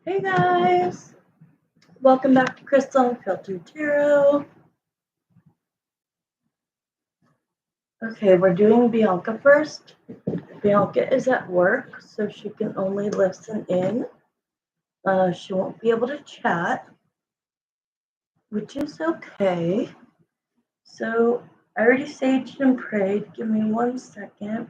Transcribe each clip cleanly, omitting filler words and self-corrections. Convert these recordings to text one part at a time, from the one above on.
Hey guys, welcome back to Crystal Unfiltered Tarot. Okay, we're doing Bianca first. Bianca is at work, so she can only listen in. She won't be able to chat, which is okay. So I already saged and prayed. Give me 1 second.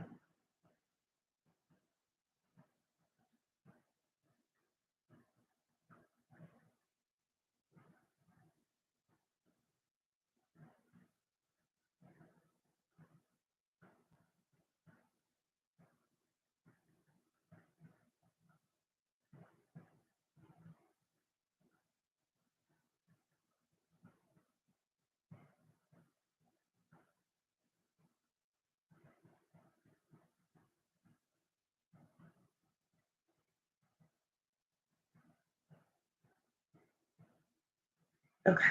Okay.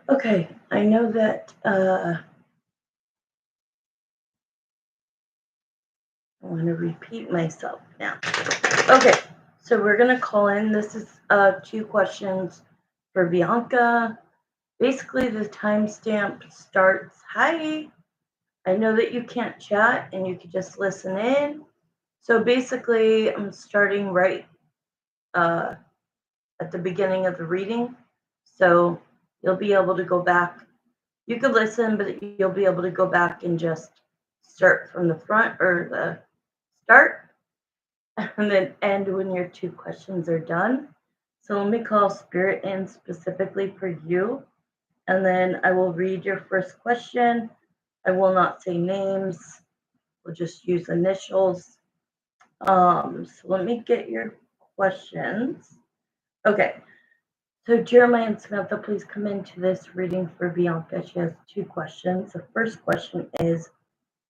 Okay, I know that I want to repeat myself now. Okay, so we're gonna call in. This is 2 questions for Bianca. Basically, the timestamp starts. Hi, I know that you can't chat and you can just listen in. So basically, I'm starting right uh, at the beginning of the reading. So you'll be able to go back. You could listen, but you'll be able to go back and just start from the front or the start and then end when your 2 questions are done. So let me call Spirit in specifically for you, and then I will read your first question. I will not say names. We'll just use initials. So let me get your questions. Okay. So Jeremiah and Samantha, please come into this reading for Bianca. She has 2 questions. The first question is,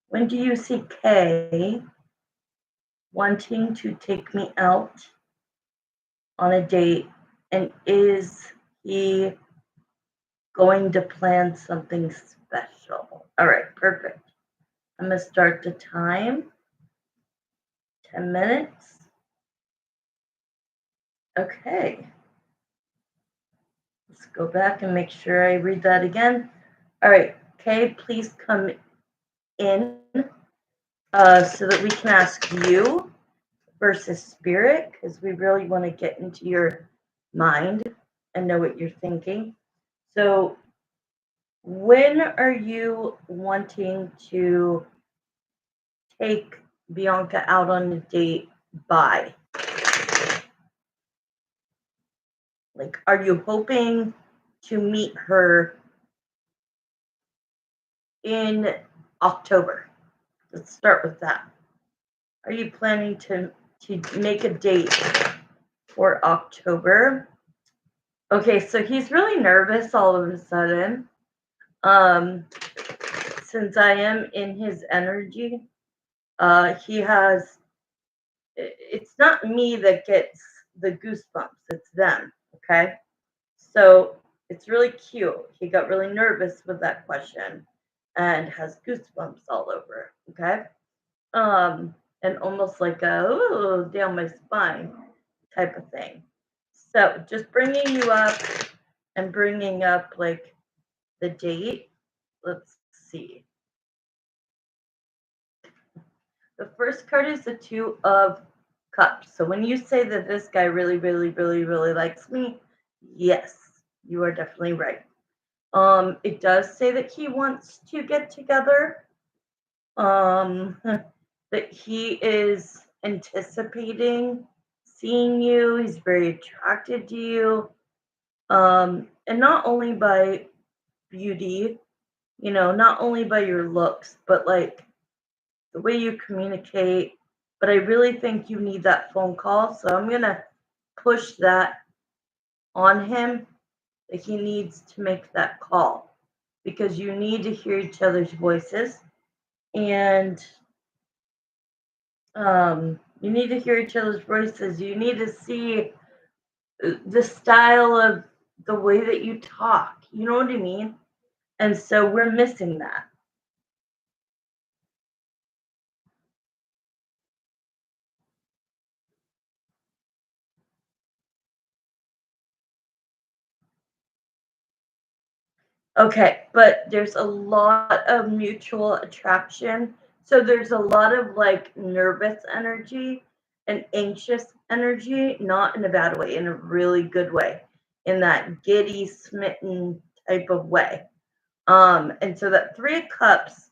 when do you see Kay wanting to take me out on a date, and is he going to plan something special? All right, perfect. I'm going to start the time. 10 minutes. Okay. Let's go back and make sure I read that again. All right, Kay, please come in so that we can ask you versus Spirit, because we really want to get into your mind and know what you're thinking. So when are you wanting to take Bianca out on a date by? Like, are you hoping to meet her in October? Let's start with that. Are you planning to make a date for October? Okay, so he's really nervous all of a sudden. Since I am in his energy, he has. It's not me that gets the goosebumps. It's them. Okay, so it's really cute. He got really nervous with that question and has goosebumps all over. Okay. And almost like a ooh, down my spine type of thing. So just bringing you up and bringing up like the date. Let's see. The first card is the 2 of Cups. So when you say that this guy really, really, really, really likes me, yes, you are definitely right. It does say that he wants to get together. That he is anticipating seeing you. He's very attracted to you. And not only by beauty, not only by your looks, but like the way you communicate. But I really think you need that phone call. So I'm going to push that on him, that he needs to make that call because you need to hear each other's voices. And you need to hear each other's voices. You need to see the style of the way that you talk. You know what I mean? And so we're missing that. Okay, but there's a lot of mutual attraction. So there's a lot of like nervous energy and anxious energy, not in a bad way, in a really good way, in that giddy, smitten type of way. And so that Three of Cups,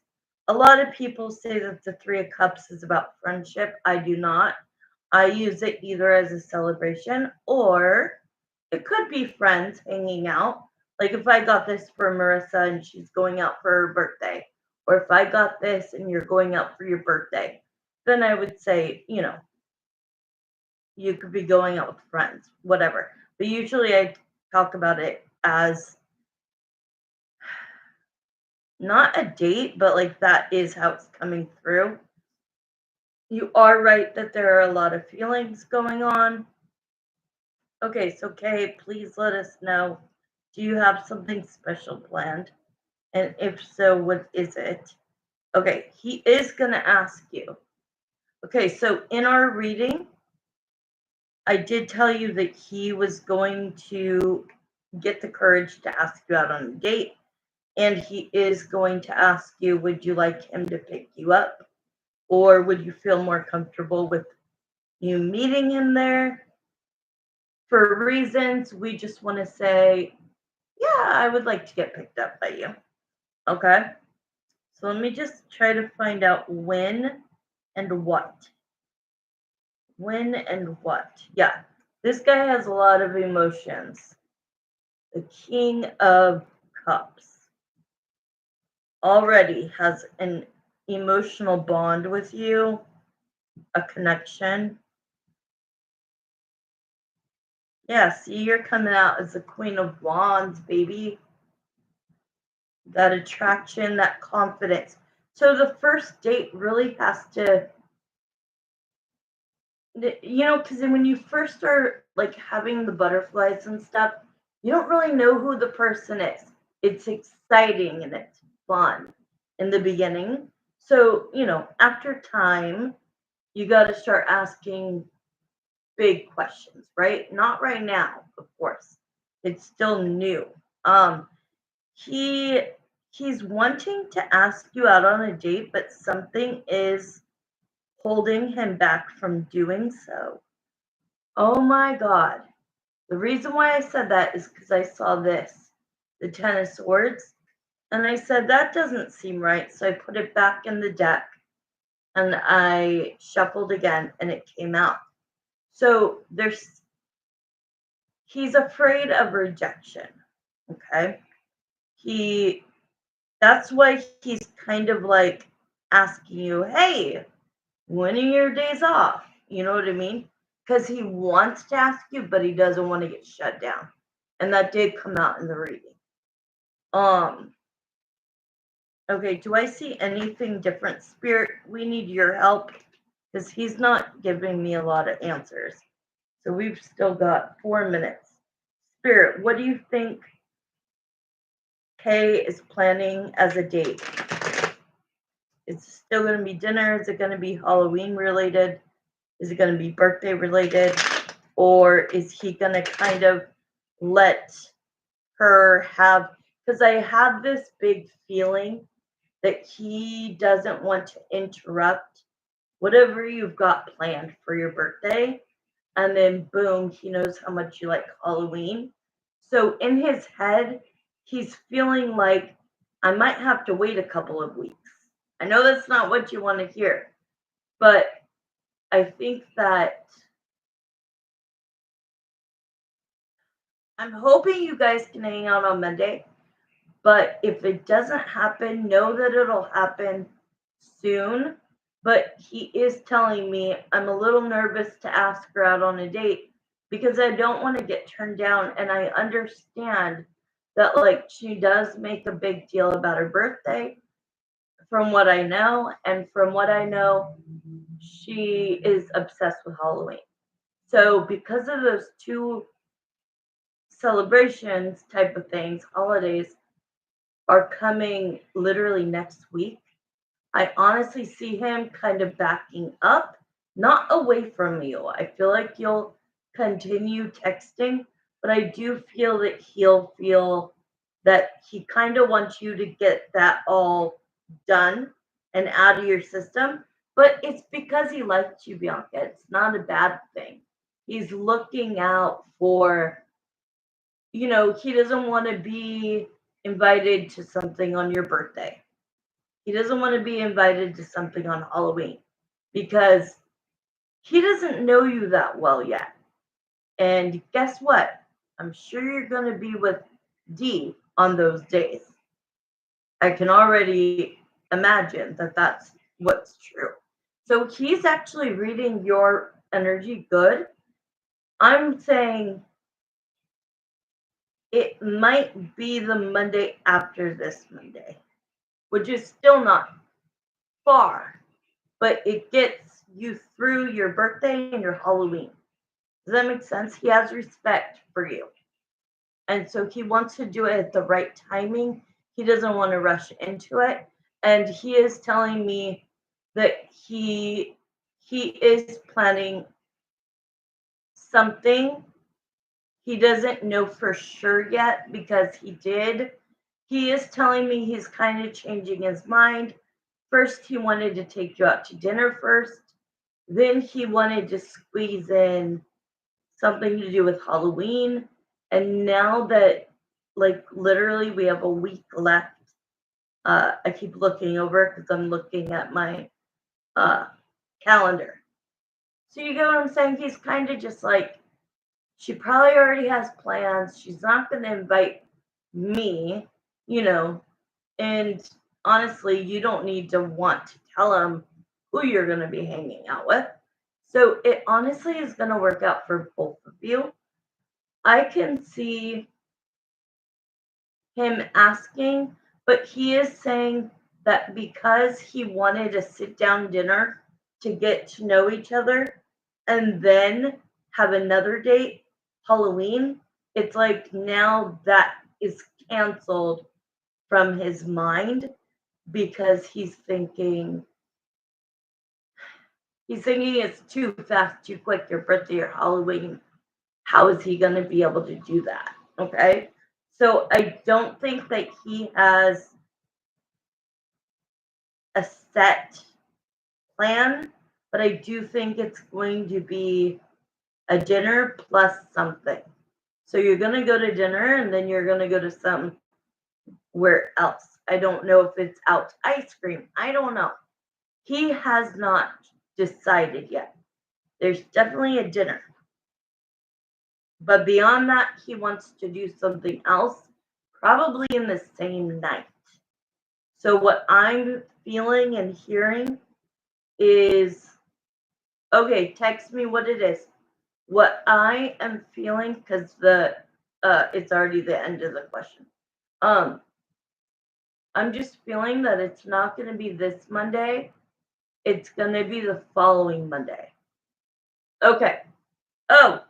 a lot of people say that the Three of Cups is about friendship. I do not. I use it either as a celebration or it could be friends hanging out. Like if I got this for Marissa and she's going out for her birthday, or if I got this and you're going out for your birthday, then I would say, you could be going out with friends, whatever. But usually I talk about it as not a date, but like that is how it's coming through. You are right that there are a lot of feelings going on. Okay, so Kay, please let us know. Do you have something special planned? And if so, what is it? Okay, he is going to ask you. Okay, so in our reading, I did tell you that he was going to get the courage to ask you out on a date. And he is going to ask you, would you like him to pick you up? Or would you feel more comfortable with you meeting him there? For reasons, we just want to say, yeah, I would like to get picked up by you. Okay. So let me just try to find out when and what. When and what. Yeah. This guy has a lot of emotions. The King of Cups already has an emotional bond with you, a connection. Yeah, see, you're coming out as the Queen of Wands, baby. That attraction, that confidence. So the first date really has to, because when you first start like having the butterflies and stuff, you don't really know who the person is. It's exciting and it's fun in the beginning. So, after time, you got to start asking big questions, right? Not right now, of course. It's still new. He he's wanting to ask you out on a date, but something is holding him back from doing so. Oh my God. The reason why I said that is because I saw this, the Ten of Swords, and I said, that doesn't seem right. So I put it back in the deck and I shuffled again and it came out. So he's afraid of rejection. Okay. He That's why he's kind of like asking you, hey, when are your days off? You know what I mean? Because he wants to ask you, but he doesn't want to get shut down. And that did come out in the reading. Um, okay, do I see anything different? Spirit, we need your help because he's not giving me a lot of answers. So we've still got 4 minutes. Spirit, what do you think Kay is planning as a date? It's still going to be dinner. Is it going to be Halloween related? Is it going to be birthday related? Or is he going to kind of let her have, because I have this big feeling that he doesn't want to interrupt whatever you've got planned for your birthday. And then, boom, he knows how much you like Halloween. So in his head, he's feeling like I might have to wait a couple of weeks. I know that's not what you want to hear, but I think that I'm hoping you guys can hang out on Monday. But if it doesn't happen, know that it'll happen soon. But he is telling me I'm a little nervous to ask her out on a date because I don't want to get turned down. And I understand that, like, she does make a big deal about her birthday, from what I know. And from what I know, she is obsessed with Halloween. So, because of those two celebrations type of things, holidays, are coming literally next week. I honestly see him kind of backing up, not away from you. I feel like you'll continue texting, but I do feel that he'll feel that he kind of wants you to get that all done and out of your system. But it's because he likes you, Bianca. It's not a bad thing. He's looking out for, he doesn't want to be invited to something on your birthday. He doesn't want to be invited to something on Halloween because he doesn't know you that well yet. And guess what? I'm sure you're going to be with D on those days. I can already imagine that that's what's true. So he's actually reading your energy good. I'm saying it might be the Monday after this Monday, which is still not far, but it gets you through your birthday and your Halloween. Does that make sense? He has respect for you. And so he wants to do it at the right timing. He doesn't want to rush into it. And he is telling me that he is planning something. He doesn't know for sure yet because he is telling me he's kind of changing his mind. First, he wanted to take you out to dinner first. Then he wanted to squeeze in something to do with Halloween. And now that, like, literally we have a week left, I keep looking over because I'm looking at my calendar. So you get what I'm saying? He's kind of just like, she probably already has plans. She's not going to invite me, and honestly, you don't need to want to tell him who you're going to be hanging out with. So it honestly is going to work out for both of you. I can see him asking, but he is saying that because he wanted a sit down dinner to get to know each other and then have another date, Halloween, it's like now that is canceled from his mind because he's thinking it's too fast, too quick, your birthday or Halloween. How is he going to be able to do that? Okay. So I don't think that he has a set plan, but I do think it's going to be a dinner plus something. So you're going to go to dinner and then you're going to go to somewhere else. I don't know if it's out ice cream. I don't know. He has not decided yet. There's definitely a dinner. But beyond that, he wants to do something else, probably in the same night. So what I'm feeling and hearing is, okay, text me what it is. What I am feeling, because it's already the end of the question. I'm just feeling that it's not going to be this Monday. It's going to be the following Monday. Okay. Oh,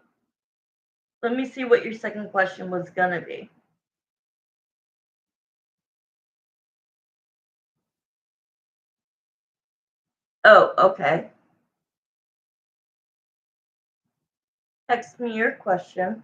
let me see what your second question was going to be. Oh, okay. Text me your question.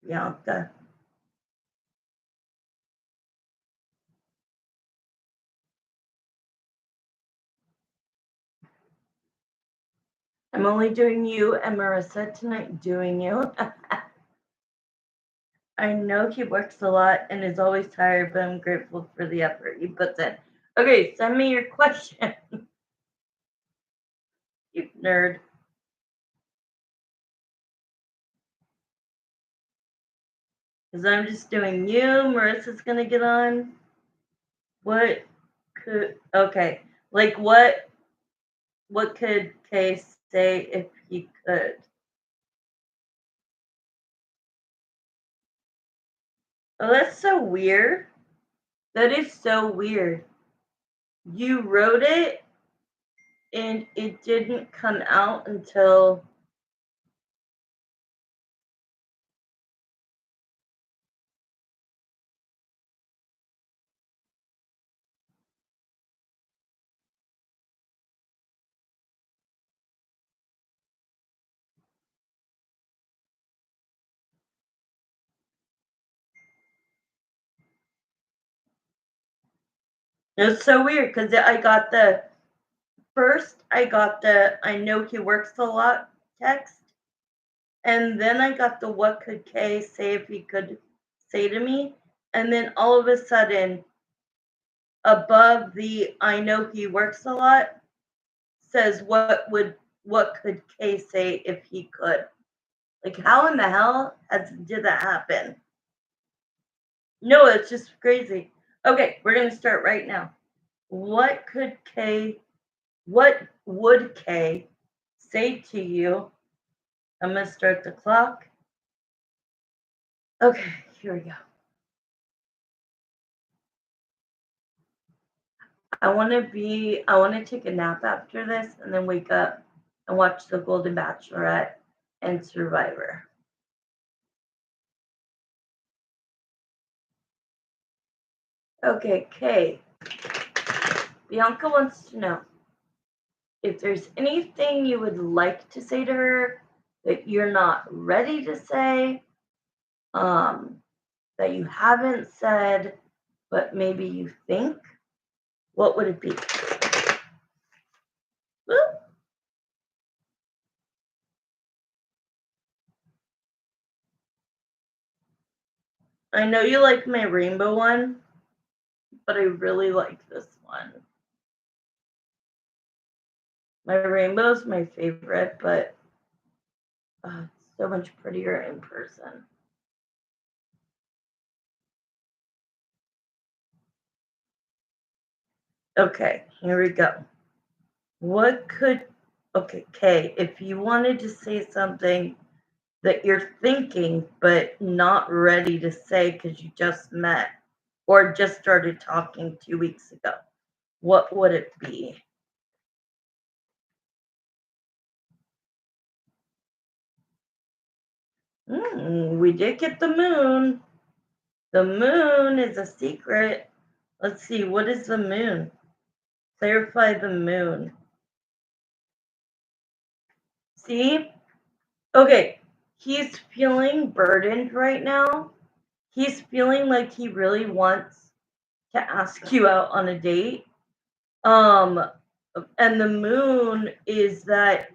Bianca. I'm only doing you and Marissa tonight, doing you. I know he works a lot and is always tired, but I'm grateful for the effort he puts in. Okay, send me your question. You nerd. Because I'm just doing you. Marissa's going to get on. What could, okay. Like what could Kay say if he could? Oh, that's so weird. That is so weird. You wrote it and it didn't come out until it's so weird because I got the first, I know he works a lot text, and then I got the what could Kay say if he could say to me, and then all of a sudden, above the I know he works a lot says what could Kay say if he could? Like how in the hell did that happen? No, it's just crazy. Okay, we're gonna start right now. What could Kay What would Kay say to you? I'm going to start the clock. Okay, here we go. I want to take a nap after this and then wake up and watch The Golden Bachelorette and Survivor. Okay, Kay. Bianca wants to know if there's anything you would like to say to her that you're not ready to say, that you haven't said, but maybe you think. What would it be? Woo. I know you like my rainbow one, but I really like this one. My rainbow is my favorite, but it's so much prettier in person. Okay, here we go. Okay, Kay, if you wanted to say something that you're thinking but not ready to say because you just met or just started talking 2 weeks ago, what would it be? We did get the moon. The moon is a secret. Let's see, what is the moon? Clarify the moon. See? Okay, he's feeling burdened right now. He's feeling like he really wants to ask you out on a date. Um, and the moon is that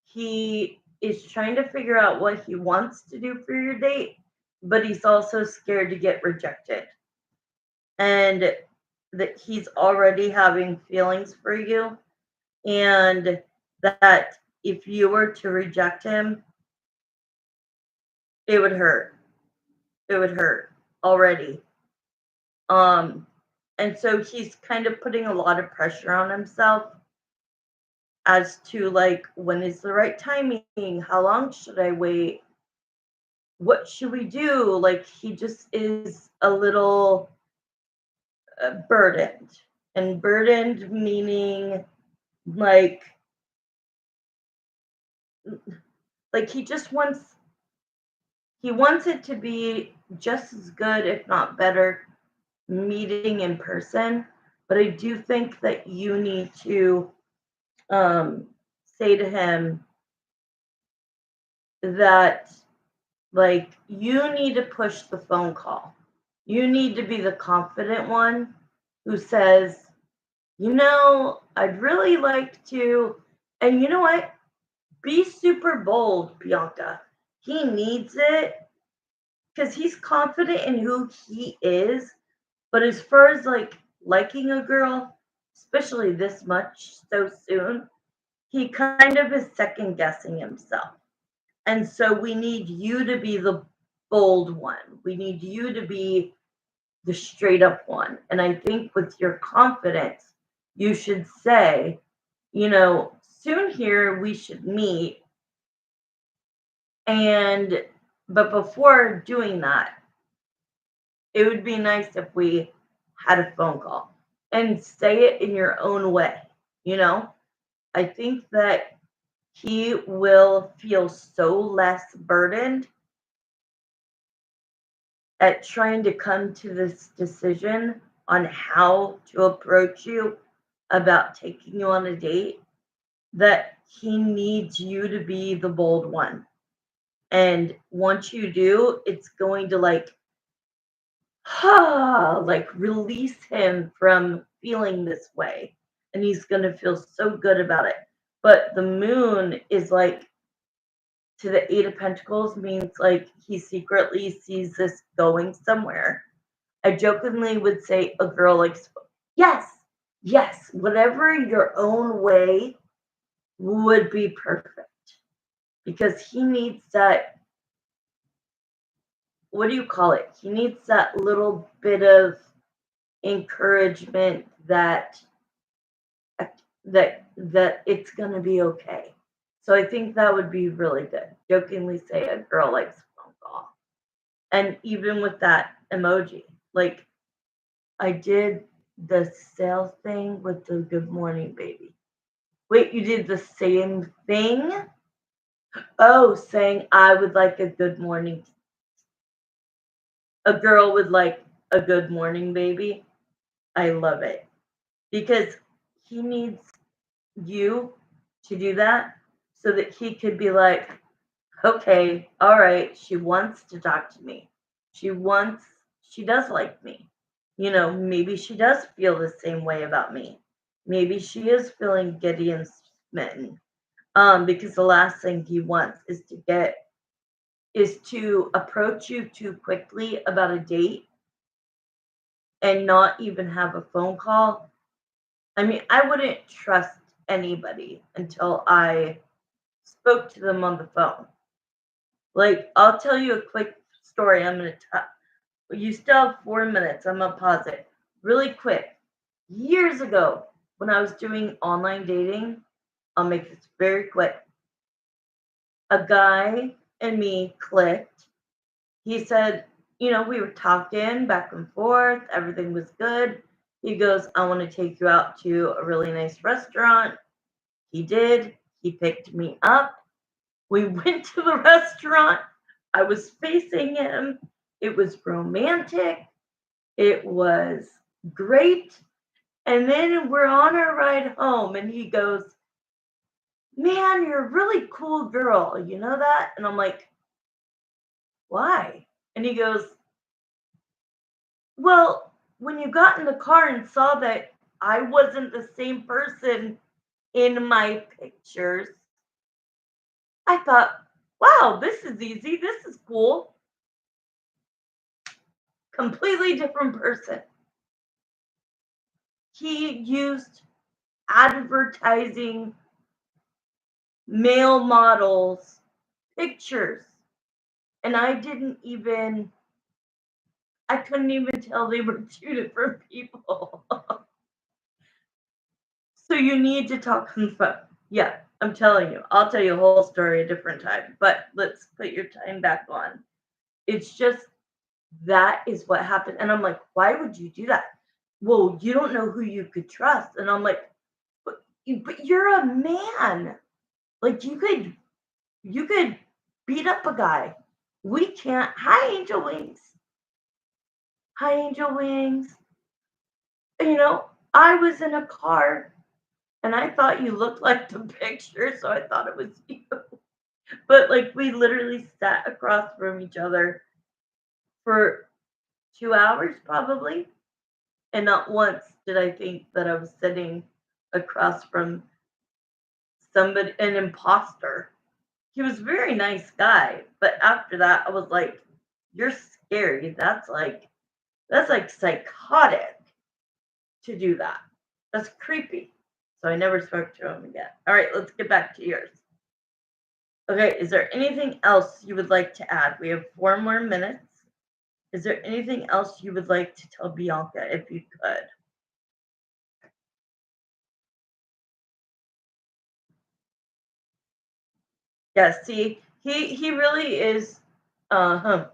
he is trying to figure out what he wants to do for your date, but he's also scared to get rejected. And that he's already having feelings for you, and that if you were to reject him, it would hurt. It would hurt already. Um, and so he's kind of putting a lot of pressure on himself as to like when is the right timing? How long should I wait? What should we do? Like he just is a little burdened, and burdened meaning like he just wants it to be just as good, if not better, meeting in person. But I do think that you need to say to him that, like, you need to push the phone call. You need to be the confident one who says, I'd really like to. And you know what? Be super bold, Bianca. He needs it because he's confident in who he is. But as far as like liking a girl, especially this much so soon, he kind of is second guessing himself. And so we need you to be the bold one. We need you to be the straight up one. And I think with your confidence, you should say, soon here we should meet. And, but before doing that, it would be nice if we had a phone call and say it in your own way. You know, I think that he will feel so less burdened at trying to come to this decision on how to approach you about taking you on a date that he needs you to be the bold one. And once you do, it's going to like release him from feeling this way. And he's going to feel so good about it. But the moon is like to the Eight of Pentacles means like he secretly sees this going somewhere. I jokingly would say a girl likes, yes, yes, whatever your own way would be perfect because he needs that. What do you call it? He needs that little bit of encouragement that it's gonna be okay. So I think that would be really good. Jokingly say a girl likes a phone call. And even with that emoji, like I did the sales thing with the good morning baby. Wait, you did the same thing? Oh, saying I would like a good morning. A girl would like a good morning baby. I love it because he needs you to do that so that he could be like, okay, all right, she wants to talk to me. She does like me. Maybe she does feel the same way about me. Maybe she is feeling giddy and smitten. Because the last thing he wants is to approach you too quickly about a date and not even have a phone call. I mean, I wouldn't trust anybody until I spoke to them on the phone. Like, I'll tell you a quick story. You still have 4 minutes. I'm gonna pause it really quick. Years ago, when I was doing online dating, I'll make this very quick. A guy and me clicked. He said, we were talking back and forth, everything was good. He goes, I want to take you out to a really nice restaurant. He did. He picked me up. We went to the restaurant. I was facing him. It was romantic. It was great. And then we're on our ride home, and he goes, man, you're a really cool girl. You know that? And I'm like, why? And he goes, well, when you got in the car and saw that I wasn't the same person in my pictures, I thought, wow, this is easy. This is cool. Completely different person. He used advertising male models pictures, and I couldn't even tell they were two different people. So you need to talk on the phone. Yeah, I'm telling you. I'll tell you a whole story a different time, but let's put your time back on. It's just that is what happened. And I'm like, why would you do that? Well, you don't know who you could trust. And I'm like, but you're a man. Like you could beat up a guy. We can't. Hi, Angel Wings. Hi, Angel Wings. I was in a car and I thought you looked like the picture, so I thought it was you. But like we literally sat across from each other for 2 hours probably. And not once did I think that I was sitting across from an imposter. He was a very nice guy, but after that I was like, you're scary. That's like psychotic to do that. That's creepy. So I never spoke to him again. All right, let's get back to yours. Okay, is there anything else you would like to add? We have 4 more minutes. Is there anything else you would like to tell Bianca if you could? Yeah, see, he really is putting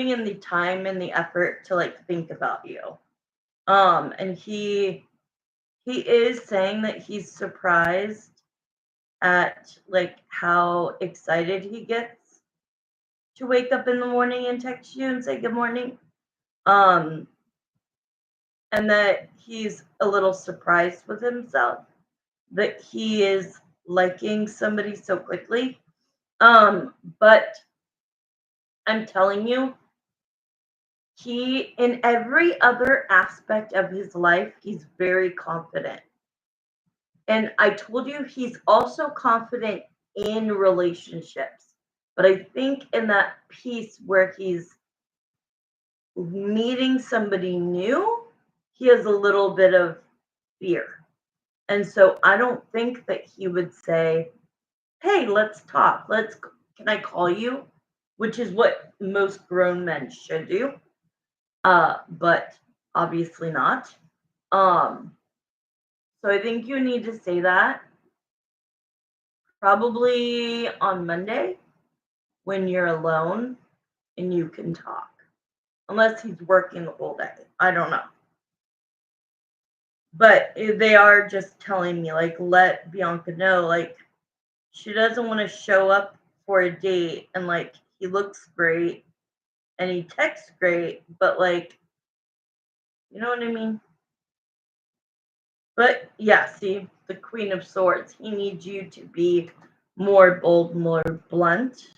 in the time and the effort to like think about you. And he is saying that he's surprised at like how excited he gets to wake up in the morning and text you and say good morning. Um, and that he's a little surprised with himself that he is liking somebody so quickly. But I'm telling you, he in every other aspect of his life, he's very confident. And I told you he's also confident in relationships. But I think in that piece where he's meeting somebody new, he has a little bit of fear. And so I don't think that he would say, "Hey, let's talk. Can I call you?" Which is what most grown men should do. But obviously not. Um, so I think you need to say that probably on Monday when you're alone and you can talk. Unless he's working the whole day. I don't know. But they are just telling me, like, let Bianca know, like, she doesn't want to show up for a date and, like, he looks great and he texts great, but, like, you know what I mean? But yeah, see, the Queen of Swords, he needs you to be more bold, more blunt.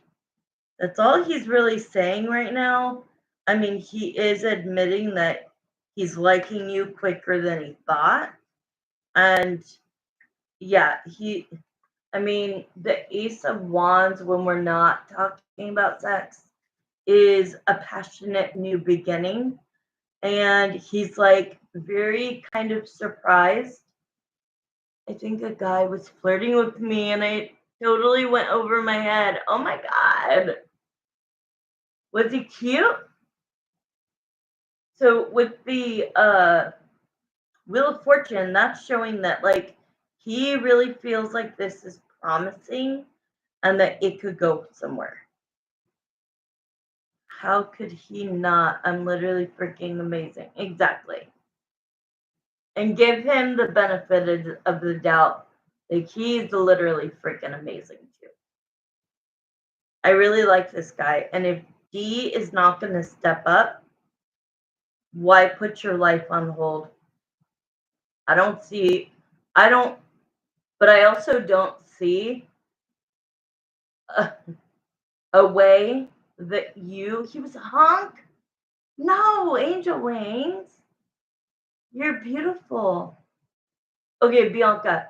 That's all he's really saying right now. I mean, he is admitting that he's liking you quicker than he thought. And yeah, I mean, the Ace of Wands, when we're not talking about sex, is a passionate new beginning. And he's like very kind of surprised. I think a guy was flirting with me and I totally went over my head. Oh my God. Was he cute? So with the Wheel of Fortune, that's showing that like he really feels like this is promising and that it could go somewhere. How could he not? I'm literally freaking amazing. Exactly. And give him the benefit of the doubt. Like he's literally freaking amazing too. I really like this guy. And if D is not going to step up, why put your life on hold? I don't see, I don't, but I also don't see a, a way that he was a hunk. No, Angel Wings, you're beautiful. Okay, Bianca,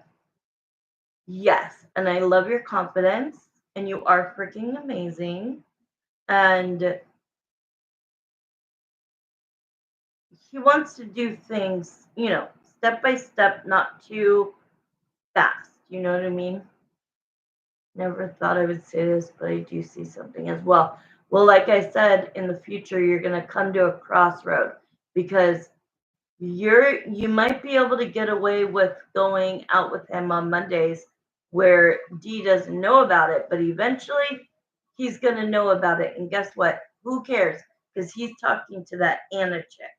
yes, and I love your confidence, and you are freaking amazing. And he wants to do things, step by step, not too fast. You know what I mean? Never thought I would say this, but I do see something as well. Well, like I said, in the future, you're going to come to a crossroad because you might be able to get away with going out with him on Mondays where D doesn't know about it, but eventually he's going to know about it. And guess what? Who cares? Because he's talking to that Anna chick.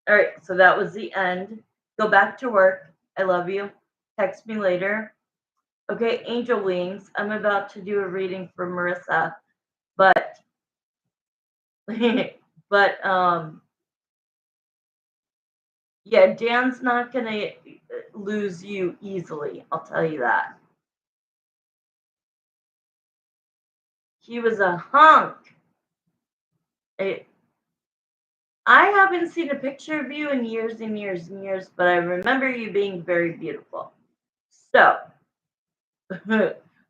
All right, so that was the end. Go back to work. I love you. Text me later. Okay, Angel Wings. I'm about to do a reading for Marissa, but but yeah, Dan's not gonna lose you easily. I'll tell you that. He was a hunk. I haven't seen a picture of you in years and years and years, but I remember you being very beautiful. So,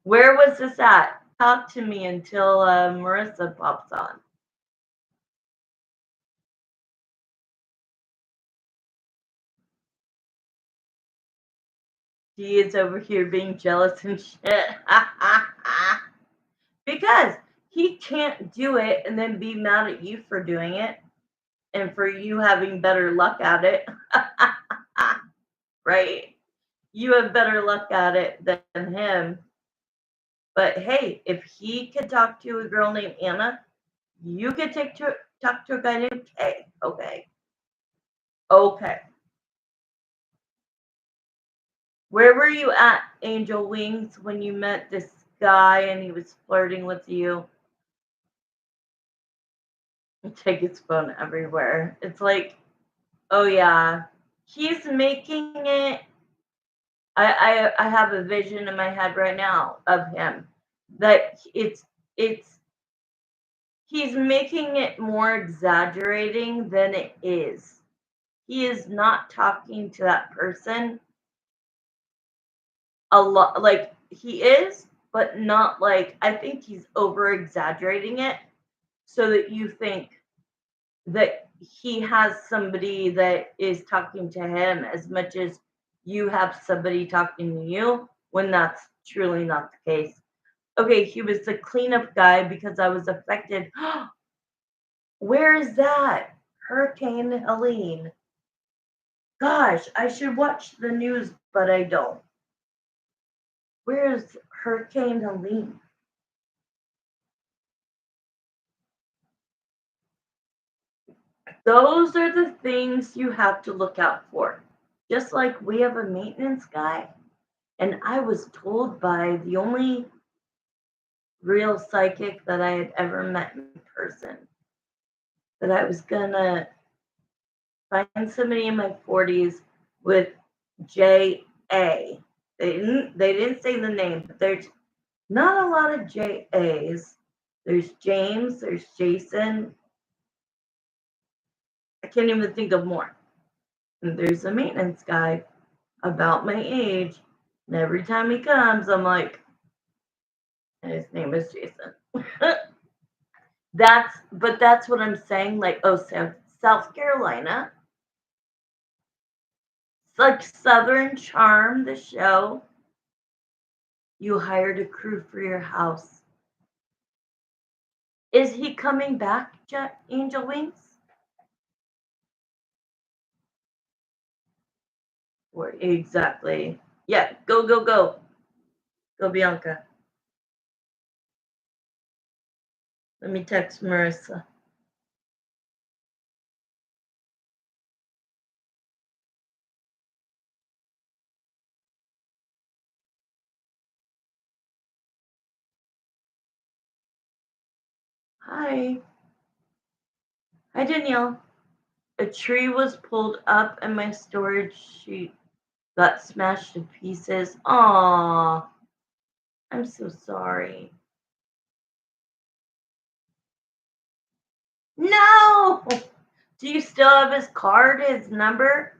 where was this at? Talk to me until Marissa pops on. He is over here being jealous and shit. Because he can't do it and then be mad at you for doing it and for you having better luck at it. Right? You have better luck at it than him. But hey, if he could talk to a girl named Anna, you could talk to a guy named Kay. Okay. Okay. Where were you at, Angel Wings, when you met this guy and he was flirting with you? Take his phone everywhere. It's like, oh yeah, he's making it. I have a vision in my head right now of him that it's he's making it more exaggerating than it is. He is not talking to that person a lot like he is, but not like I think he's over exaggerating it so that you think that he has somebody that is talking to him as much as you have somebody talking to you when that's truly not the case. Okay, he was the cleanup guy because I was affected. Where is that? Hurricane Helene. Gosh, I should watch the news, but I don't. Where is Hurricane Helene? Those are the things you have to look out for. Just like we have a maintenance guy, and I was told by the only real psychic that I had ever met in person that I was gonna find somebody in my 40s with J.A. They didn't say the name, but there's not a lot of J.A.'s. There's James, there's Jason. I can't even think of more. And there's a maintenance guy about my age. And every time he comes, I'm like, and his name is Jason. That's what I'm saying. Like, oh, South Carolina. It's like Southern Charm, the show. You hired a crew for your house. Is he coming back, Angel Wings? Or exactly. Yeah, go, go, go. Go, Bianca. Let me text Marissa. Hi. Hi, Danielle. A tree was pulled up and my storage sheet got smashed to pieces. Aw, I'm so sorry. No! Do you still have his card, his number?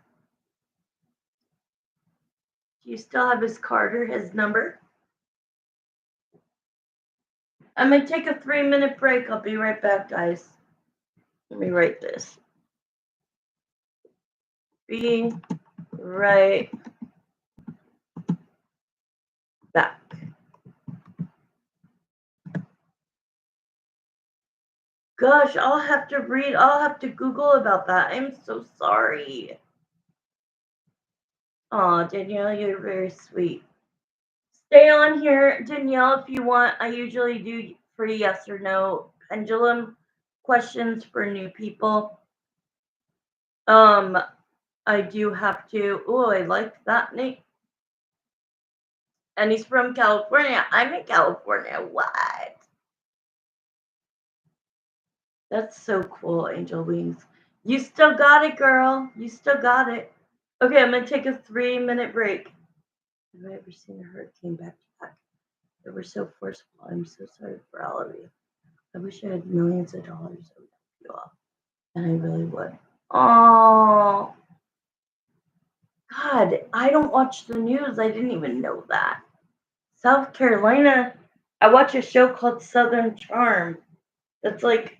Do you still have his card or his number? I'm going to take a 3-minute break. I'll be right back, guys. Let me write this. Be right back. Gosh, I'll have to Google about that. I'm so sorry. Aw, Danielle, you're very sweet. Stay on here, Danielle, if you want. I usually do free yes or no pendulum questions for new people. I do have to. Oh, I like that name. And he's from California. I'm in California. What? That's so cool, Angel Wings. You still got it, girl. You still got it. Okay, I'm gonna take a 3-minute break. Have I ever seen a hurricane back to back? They were so forceful. I'm so sorry for all of you. I wish I had millions of dollars to help you all. And I really would. Oh, God, I don't watch the news. I didn't even know that. South Carolina, I watch a show called Southern Charm. That's like,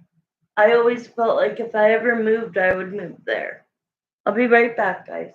I always felt like if I ever moved, I would move there. I'll be right back, guys.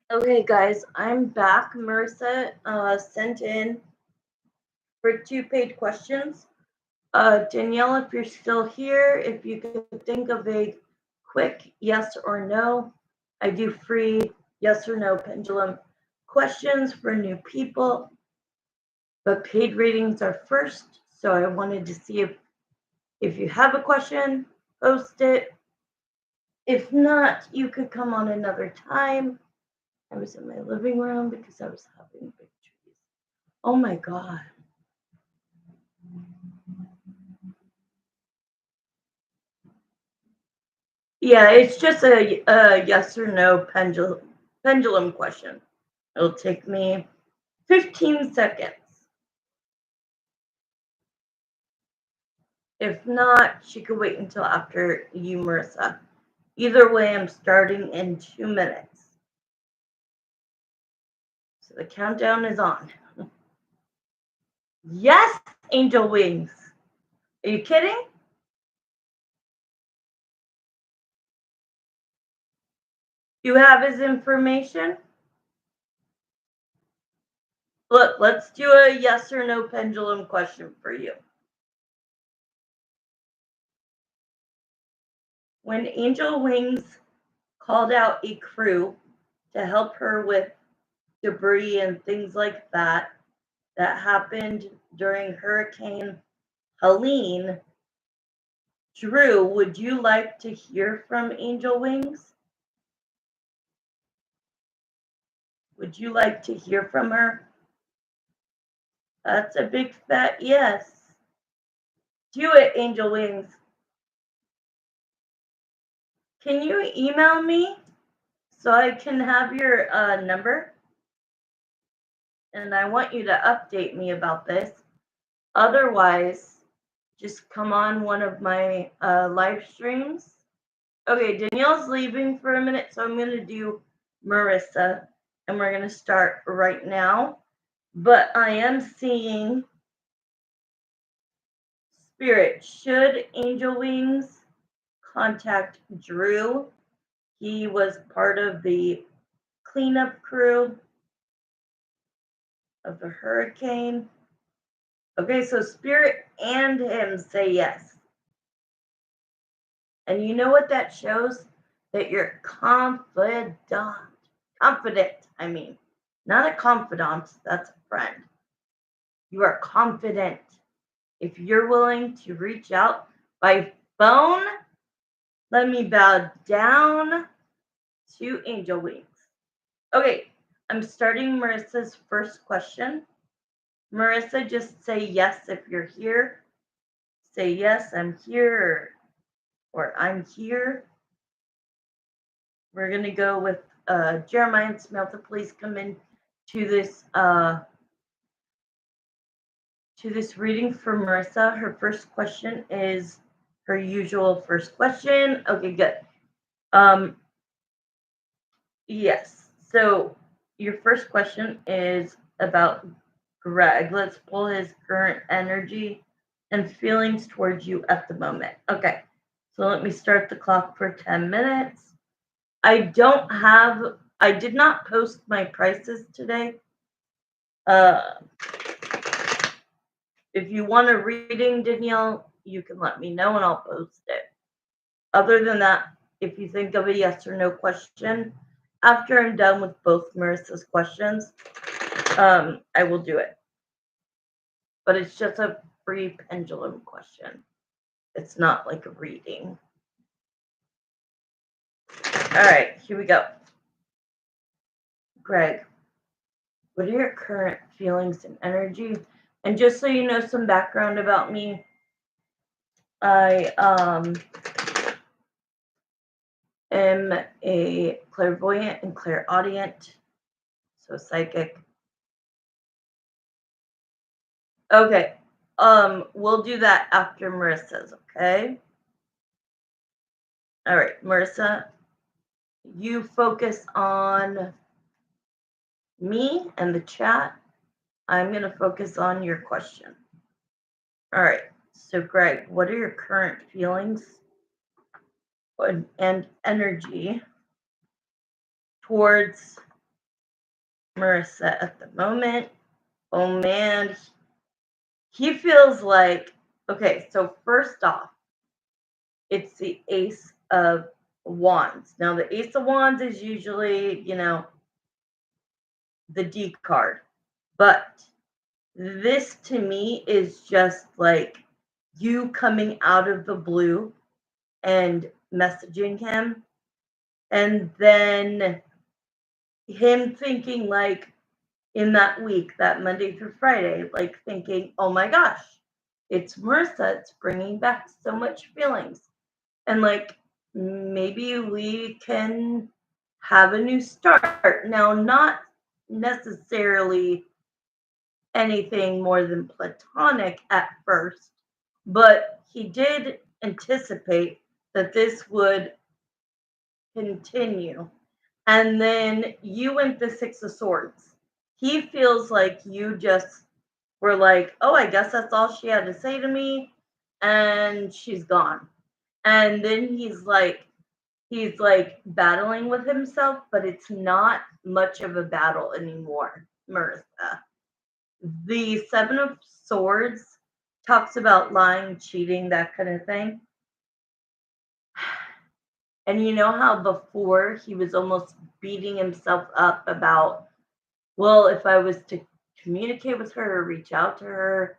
Okay, guys, I'm back. Marissa sent in for 2 paid questions. Danielle, if you're still here, if you could think of a quick yes or no. I do free yes or no pendulum questions for new people, but paid readings are first. So I wanted to see if you have a question, post it. If not, you could come on another time. I was in my living room because I was having big trees. Oh my God. Yeah, it's just a yes or no pendulum question. It'll take me 15 seconds. If not, she could wait until after you, Marissa. Either way, I'm starting in 2 minutes. So the countdown is on. Yes, Angel Wings. Are you kidding? You have his information? Look, let's do a yes or no pendulum question for you. When Angel Wings called out a crew to help her with debris and things like that happened during Hurricane Helene, Drew, would you like to hear from Angel Wings? Would you like to hear from her? That's a big fat yes. Do it, Angel Wings. Can you email me so I can have your number? And I want you to update me about this. Otherwise, just come on one of my live streams. Okay, Danielle's leaving for a minute, so I'm going to do Marissa, and we're going to start right now. But I am seeing Spirit. Should Angel Wings contact Drew? He was part of the cleanup crew of the hurricane. Okay, so Spirit and him say yes. And you know what that shows? That you're confident. Confident, I mean. Not a confidant, that's a friend. You are confident. If you're willing to reach out by phone, let me bow down to Angel Wings. Okay, I'm starting Marissa's first question. Marissa, just say yes if you're here. Say yes, I'm here, or I'm here. We're gonna go with Jeremiah and Samantha. Please come in to this reading for Marissa. Her first question is her usual first question. Okay, good. Yes. So your first question is about Greg. Let's pull his current energy and feelings towards you at the moment. Okay. So let me start the clock for 10 minutes. I did not post my prices today. If you want a reading, Danielle, you can let me know and I'll post it. Other than that, if you think of a yes or no question, after I'm done with both Marissa's questions, I will do it. But it's just a free pendulum question. It's not like a reading. All right, here we go. Greg, what are your current feelings and energy? And just so you know some background about me, I am a clairvoyant and clairaudient, so psychic. Okay, we'll do that after Marissa's, okay? All right, Marissa, you focus on me and the chat. I'm going to focus on your question. All right, so Greg, what are your current feelings and energy towards Marissa at the moment. Oh man, he feels like, okay, so first off, it's the Ace of Wands. Now, the Ace of Wands is usually, the D card, but this to me is just like you coming out of the blue and messaging him, and then him thinking, like, in that week, that Monday through Friday, like thinking, oh my gosh, it's Marissa, it's bringing back so much feelings. And like, maybe we can have a new start. Now, not necessarily anything more than platonic at first, but he did anticipate that this would continue. And then you went the Six of Swords. He feels like you just were like, oh, I guess that's all she had to say to me, and she's gone. And then he's like battling with himself, but it's not much of a battle anymore, Marissa. The Seven of Swords talks about lying, cheating, that kind of thing. And you know how before he was almost beating himself up about, well, if I was to communicate with her or reach out to her,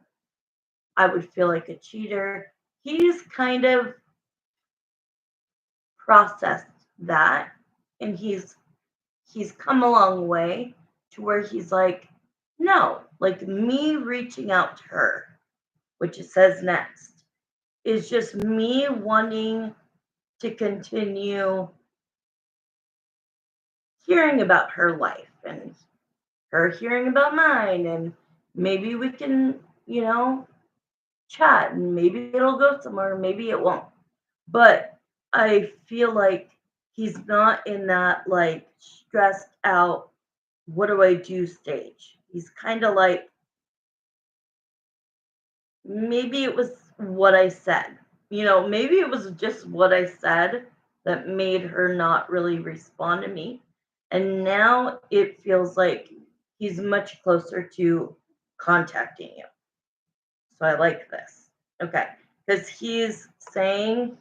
I would feel like a cheater. He's kind of processed that, and he's come a long way to where he's like, no, like me reaching out to her, which it says next, is just me wanting to continue hearing about her life and her hearing about mine, and maybe we can, chat, and maybe it'll go somewhere, maybe it won't. But I feel like he's not in that like stressed out, what do I do stage. He's kind of like, maybe it was what I said. Maybe it was just what I said that made her not really respond to me. And now it feels like he's much closer to contacting you. So I like this. Okay. Because he's saying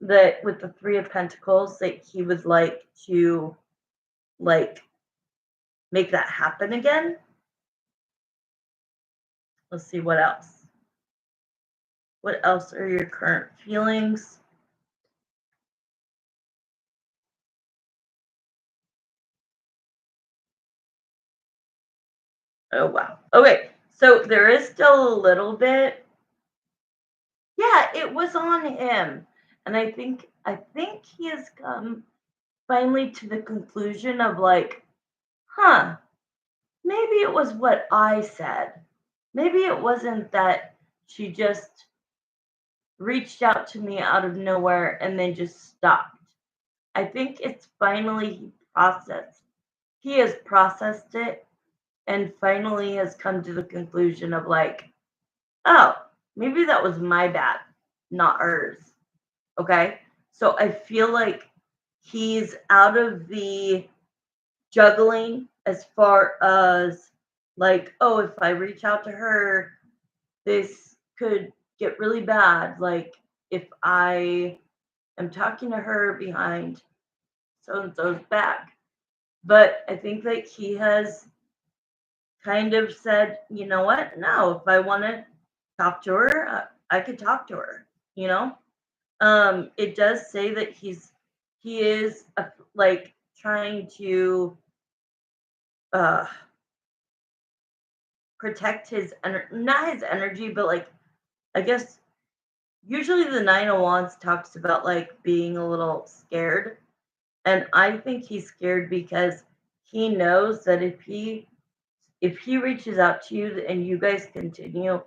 that with the Three of Pentacles, that he would like to, like, make that happen again. Let's see what else. What else are your current feelings? Oh, wow. Okay. So there is still a little bit. Yeah, it was on him. And I think he has come finally to the conclusion of like, huh, maybe it was what I said. Maybe it wasn't that she just reached out to me out of nowhere and then just stopped. I think it's finally he has processed it and finally has come to the conclusion of like, oh, maybe that was my bad, not hers. Okay. So I feel like he's out of the juggling as far as like, oh, if I reach out to her, this could get really bad. Like, if I am talking to her behind so and so's back. But I think that he has kind of said, you know what? No, if I want to talk to her, I could talk to her, you know? It does say that he is like trying to uh protect his not his energy, but like, I guess usually the Nine of Wands talks about like being a little scared, and I think he's scared because he knows that if he reaches out to you and you guys continue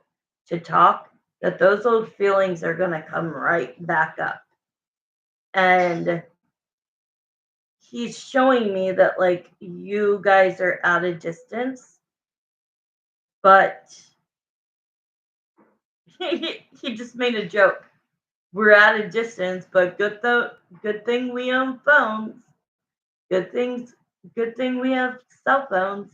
to talk, that those old feelings are going to come right back up. And he's showing me that like you guys are at a distance, but he just made a joke. We're at a distance, but good thing we own phones. Good things good thing we have cell phones.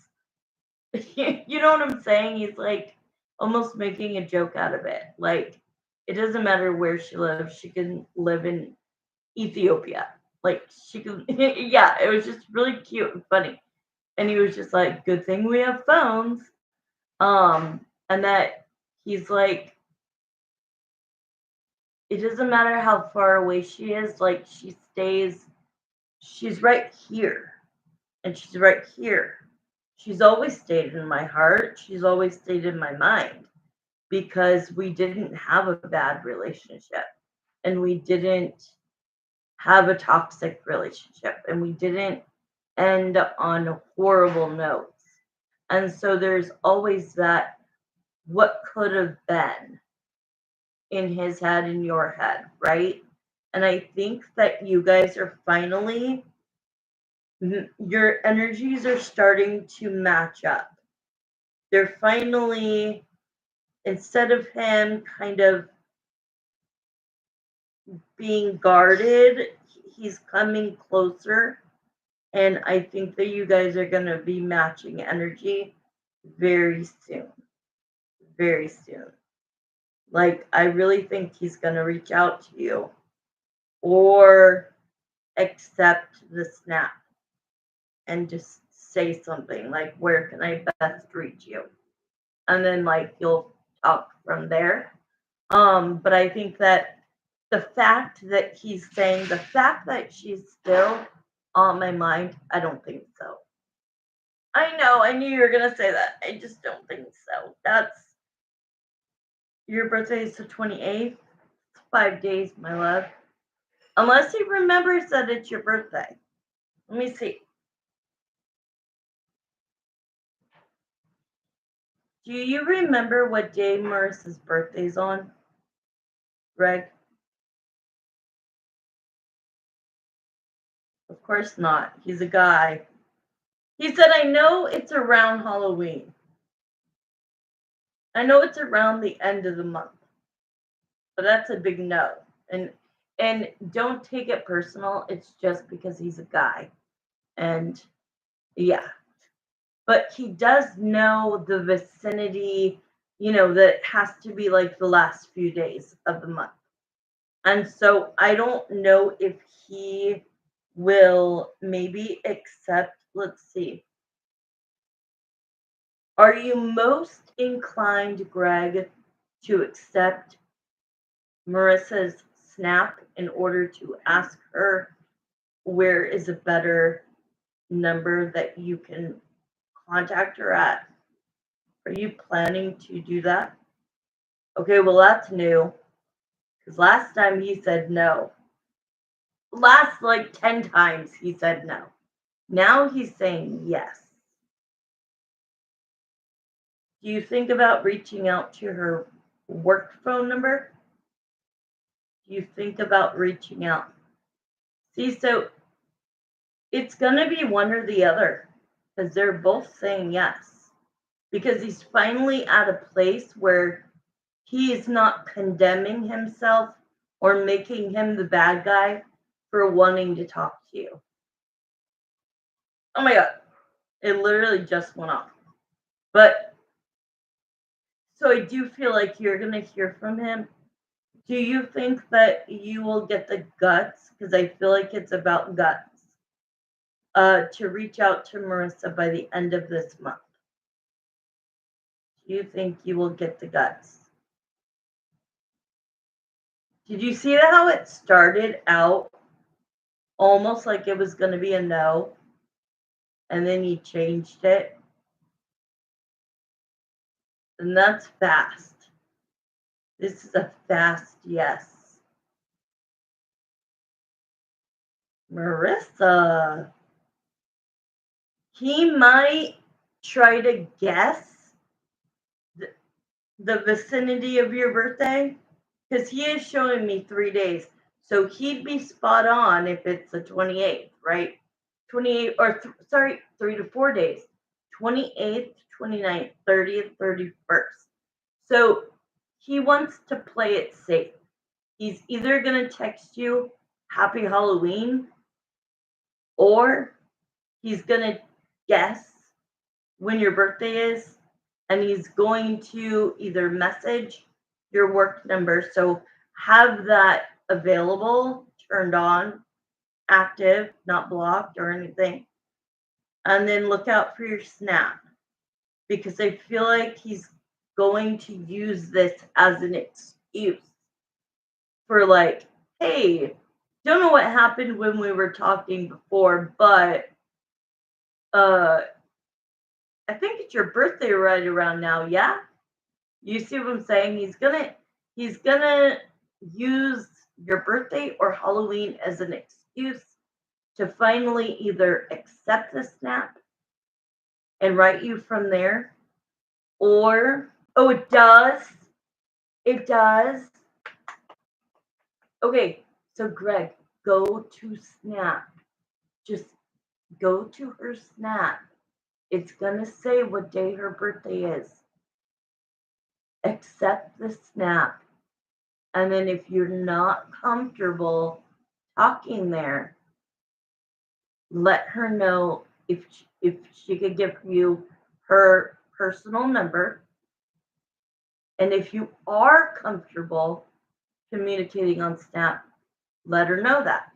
You know what I'm saying? He's like almost making a joke out of it. Like, it doesn't matter where she lives, she can live in Ethiopia. Like, she can, yeah, it was just really cute and funny. And he was just like, good thing we have phones. And that he's like, it doesn't matter how far away she is, like, she's right here and she's right here. She's always stayed in my heart. She's always stayed in my mind because we didn't have a bad relationship and we didn't have a toxic relationship and we didn't end on horrible notes. And so there's always that what could have been in his head, in your head, right? And I think that you guys are finally, your energies are starting to match up. They're finally, instead of him kind of being guarded, he's coming closer. And I think that you guys are going to be matching energy very soon. Very soon. Like, I really think he's going to reach out to you or accept the snap and just say something like, where can I best reach you? And then, like, you'll talk from there. But I think that the fact that he's saying the fact that she's still on my mind, I don't think so. I know, I knew you were gonna say that. I just don't think so. That's your birthday is the 28th. It's 5 days, my love. Unless he remembers that it's your birthday. Let me see. Do you remember what day Marissa's birthday's on, Greg? Of course not. He's a guy. He said, I know it's around Halloween. I know it's around the end of the month. But that's a big no. And don't take it personal. It's just because he's a guy. And yeah. But he does know the vicinity, that has to be like the last few days of the month. And so I don't know if he will maybe accept, let's see. Are you most inclined, Greg, to accept Marissa's snap in order to ask her where is a better number that you can contact her at? Are you planning to do that? Okay, well, that's new. Because last time he said no. Last like 10 times he said no. Now he's saying yes. Do you think about reaching out to her work phone number? Do you think about reaching out? See, so it's going to be one or the other because they're both saying yes. Because he's finally at a place where he is not condemning himself or making him the bad guy for wanting to talk to you. Oh my God. It literally just went off. But so I do feel like you're going to hear from him. Do you think that you will get the guts? Because I feel like it's about guts. To reach out to Marissa by the end of this month. Do you think you will get the guts? Did you see how it started out almost like it was going to be a no? And then he changed it? And that's fast. This is a fast yes. Marissa. He might try to guess the vicinity of your birthday because he is showing me 3 days. So he'd be spot on if it's the 28th, right? 28 or 3 to 4 days. 28th, 29th, 30th, 31st. So he wants to play it safe. He's either going to text you happy Halloween or he's gonna guess when your birthday is, and he's going to either message your work number, so have that available, turned on, active, not blocked or anything. And then look out for your snap, because I feel like he's going to use this as an excuse for, like, hey, don't know what happened when we were talking before, but I think it's your birthday right around now, yeah? You see what I'm saying? He's gonna use your birthday or Halloween as an excuse to finally either accept the snap and write you from there, or oh, it does. It does. Okay, so Greg, go to Snap. Just go to her Snap. It's gonna say what day her birthday is. Accept the Snap. And then if you're not comfortable talking there, let her know if she could give you her personal number. And if you are comfortable communicating on Snap, let her know that.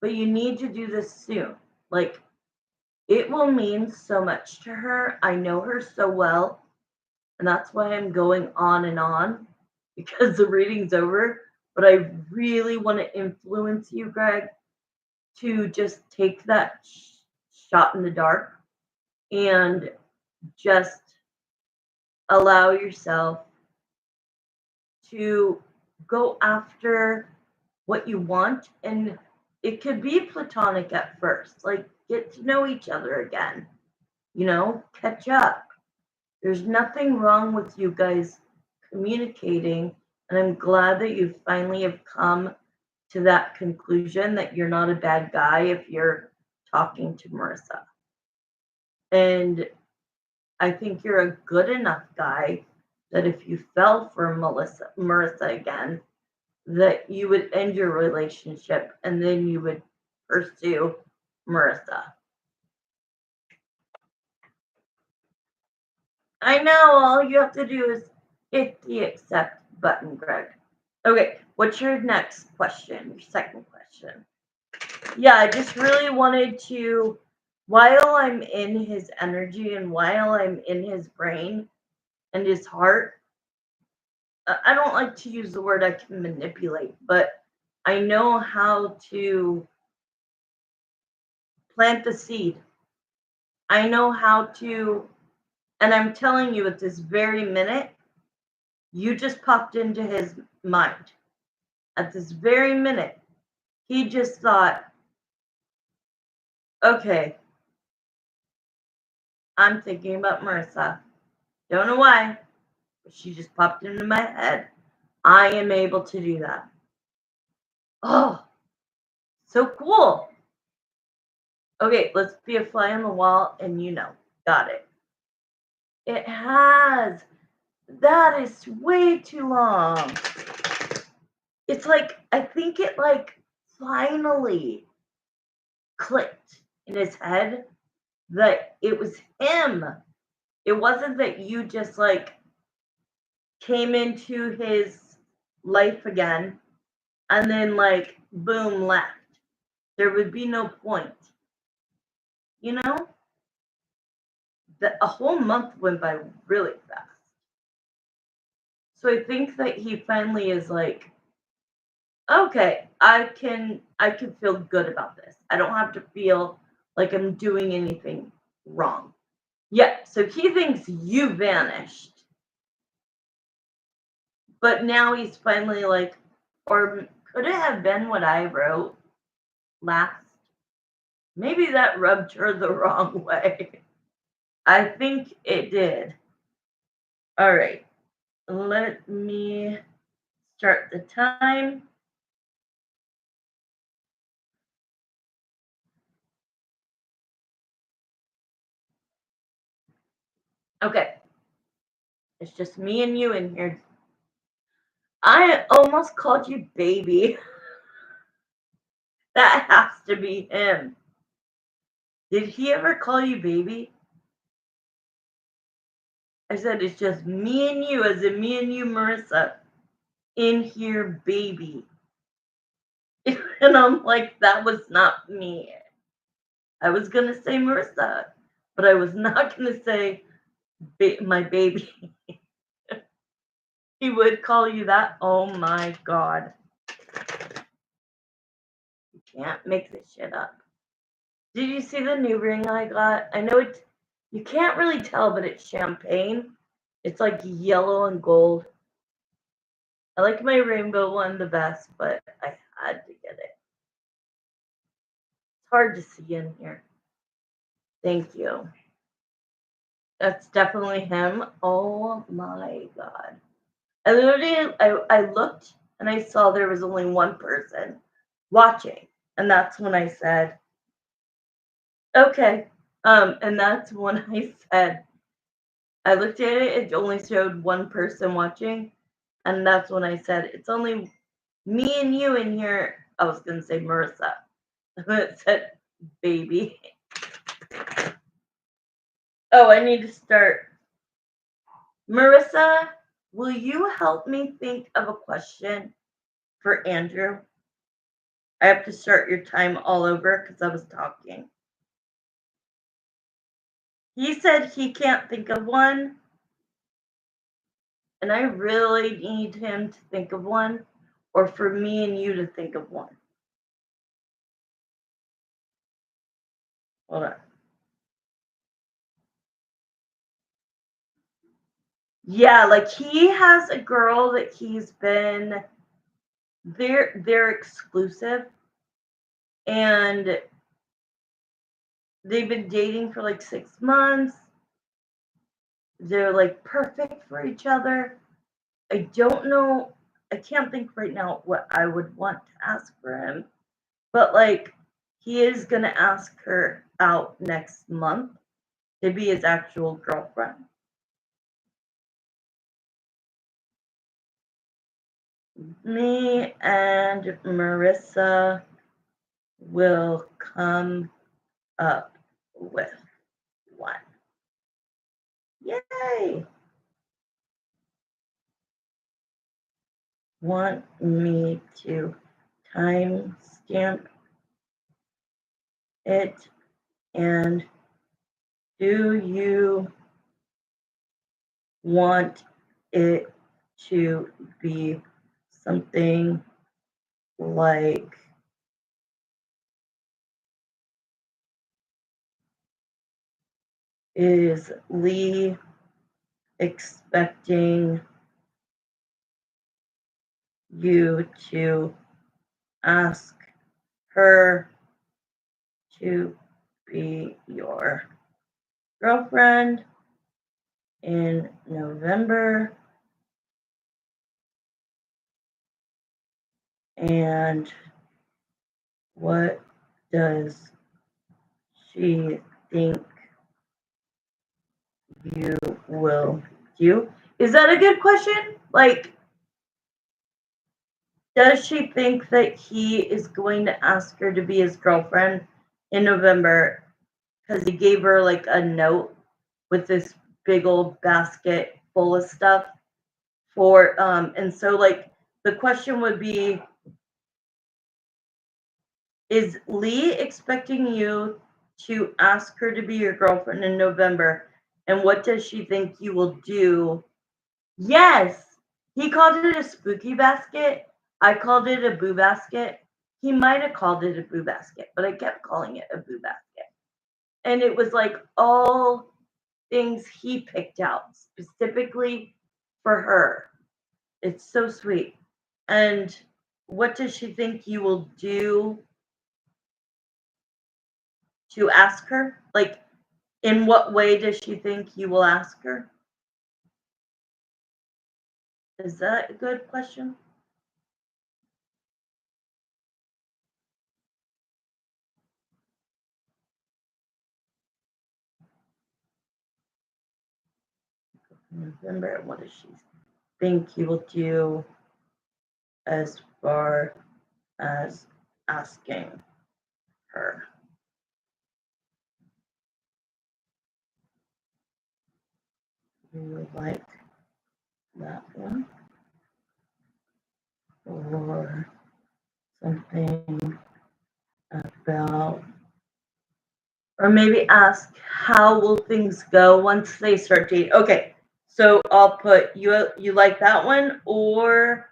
But you need to do this soon. Like, it will mean so much to her. I know her so well, and that's why I'm going on because the reading's over. But I really want to influence you, Greg, to just take that shot in the dark and just allow yourself to go after what you want. And it could be platonic at first, like get to know each other again, catch up. There's nothing wrong with you guys communicating. And I'm glad that you finally have come to that conclusion that you're not a bad guy if you're talking to Marissa. And I think you're a good enough guy that if you fell for Marissa again, that you would end your relationship and then you would pursue Marissa. I know, all you have to do is hit the accept button, Greg. Okay, what's your next question? Your second question. Yeah, I just really wanted to, while I'm in his energy and while I'm in his brain and his heart, I don't like to use the word I can manipulate, but I know how to plant the seed. I know how to, and I'm telling you at this very minute, you just popped into his mind. At this very minute, he just thought, okay, I'm thinking about Marissa. Don't know why, but she just popped into my head. I am able to do that. Oh, so cool. Okay, let's be a fly on the wall, and got it. It has. That is way too long. It's like, I think it finally clicked in his head that it was him. It wasn't that you just came into his life again and then boom, left. There would be no point. A whole month went by really fast. So I think that he finally is like, okay, I can feel good about this. I don't have to feel like I'm doing anything wrong. Yeah, so he thinks you vanished. But now he's finally like, or could it have been what I wrote last? Maybe that rubbed her the wrong way. I think it did. All right, let me start the time. Okay, it's just me and you in here. I almost called you baby. That has to be him. Did he ever call you baby? I said it's just me and you, as in me and you, Marissa, in here, baby. And I'm like, that was not me. I was gonna say Marissa, but I was not gonna say my baby. He would call you that? Oh my god. You can't make this shit up. Did you see the new ring I got? I know it's, you can't really tell, but it's champagne. It's like yellow and gold. I like my rainbow one the best, but I had to get it. It's hard to see in here. Thank you. That's definitely him. Oh my god. I literally, I looked and I saw there was only one person watching. And that's when I said, okay. And that's when I said, I looked at it, it only showed one person watching. And that's when I said, it's only me and you in here. I was going to say Marissa. It said baby. Oh, I need to start. Marissa, will you help me think of a question for Andrew? I have to start your time all over because I was talking. He said he can't think of one, and I really need him to think of one, or for me and you to think of one. Hold on. Yeah, like he has a girl that he's been, they're exclusive, and they've been dating for like 6 months. They're like perfect for each other. I don't know, I can't think right now what I would want to ask for him, but like he is going to ask her out next month to be his actual girlfriend. Me and Marissa will come up with one. Yay! Want me to timestamp it? And do you want it to be something like is Lee expecting you to ask her to be your girlfriend in November? And what does she think you will do? Is that a good question? Like, does she think that he is going to ask her to be his girlfriend in November? Because he gave her like a note with this big old basket full of stuff for, and so like the question would be, is Lee expecting you to ask her to be your girlfriend in November? And what does she think you will do? Yes, he called it a spooky basket. I called it a boo basket. He might have called it a boo basket, but I kept calling it a boo basket. And it was like all things he picked out specifically for her. It's so sweet. And what does she think you will do to ask her? Like, in what way does she think you will ask her? Is that a good question? November, what does she think you will do as far as asking her? you like that one? Or something about, or maybe ask, how will things go once they start dating? Okay, so I'll put, you like that one, or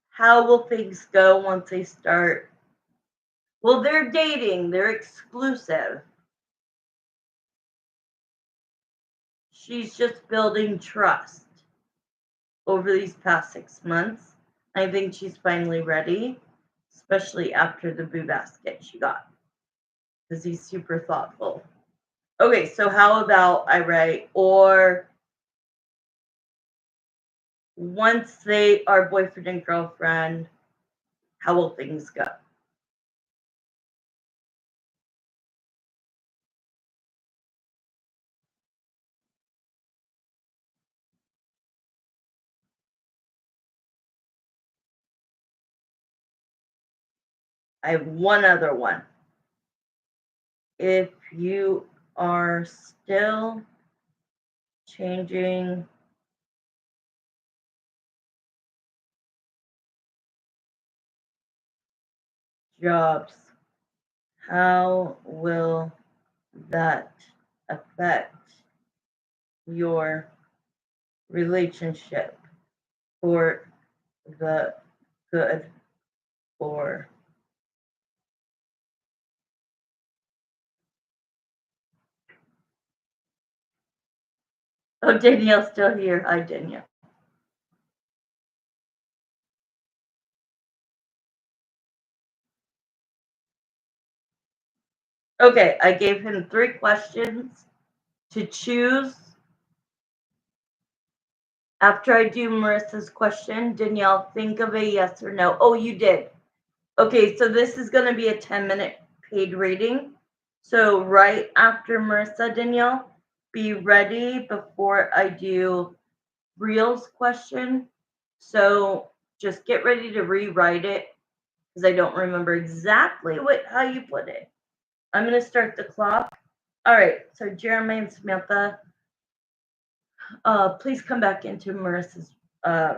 how will things go once they start? Well, they're dating, they're exclusive. She's just building trust over these past 6 months. I think she's finally ready, especially after the boo basket she got, because he's super thoughtful. Okay, so how about I write, or once they are boyfriend and girlfriend, how will things go? I have one other one. If you are still changing jobs, how will that affect your relationship for the good or oh, Danielle's still here. Hi, Danielle. Okay, I gave him 3 questions to choose. After I do Marissa's question, Danielle, think of a yes or no. Oh, you did. Okay, so this is going to be a 10-minute paid reading. So right after Marissa, Danielle, be ready before I do Real's question. So just get ready to rewrite it because I don't remember exactly how you put it. I'm going to start the clock. All right, so Jeremiah and Samantha, please come back into Marissa's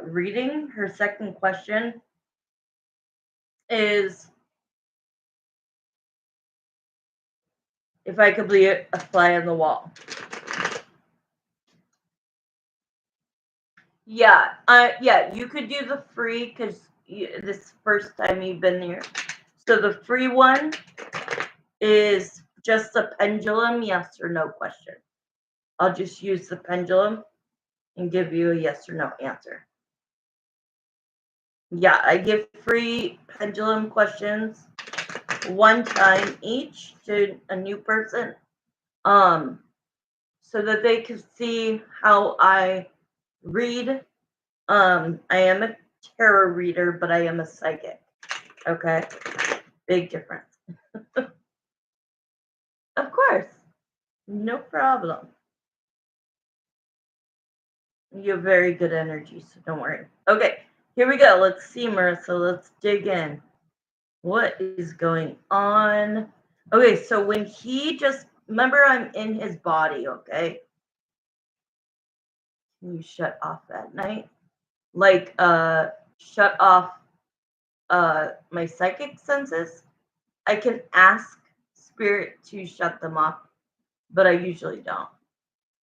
reading. Her second question is, if I could be a fly on the wall. Yeah, you could do the free because this first time you've been here. So the free one is just the pendulum, yes or no question. I'll just use the pendulum and give you a yes or no answer. Yeah, I give free pendulum questions one time each to a new person, so that they can see how I read. I am a tarot reader, but I am a psychic. Okay, big difference. Of course, no problem. You have very good energy, so don't worry. Okay, here we go. Let's see, Marissa. Let's dig in. What is going on? Okay, so when he just, remember, I'm in his body, okay? Can you shut off at night? Like, shut off my psychic senses? I can ask spirit to shut them off, but I usually don't.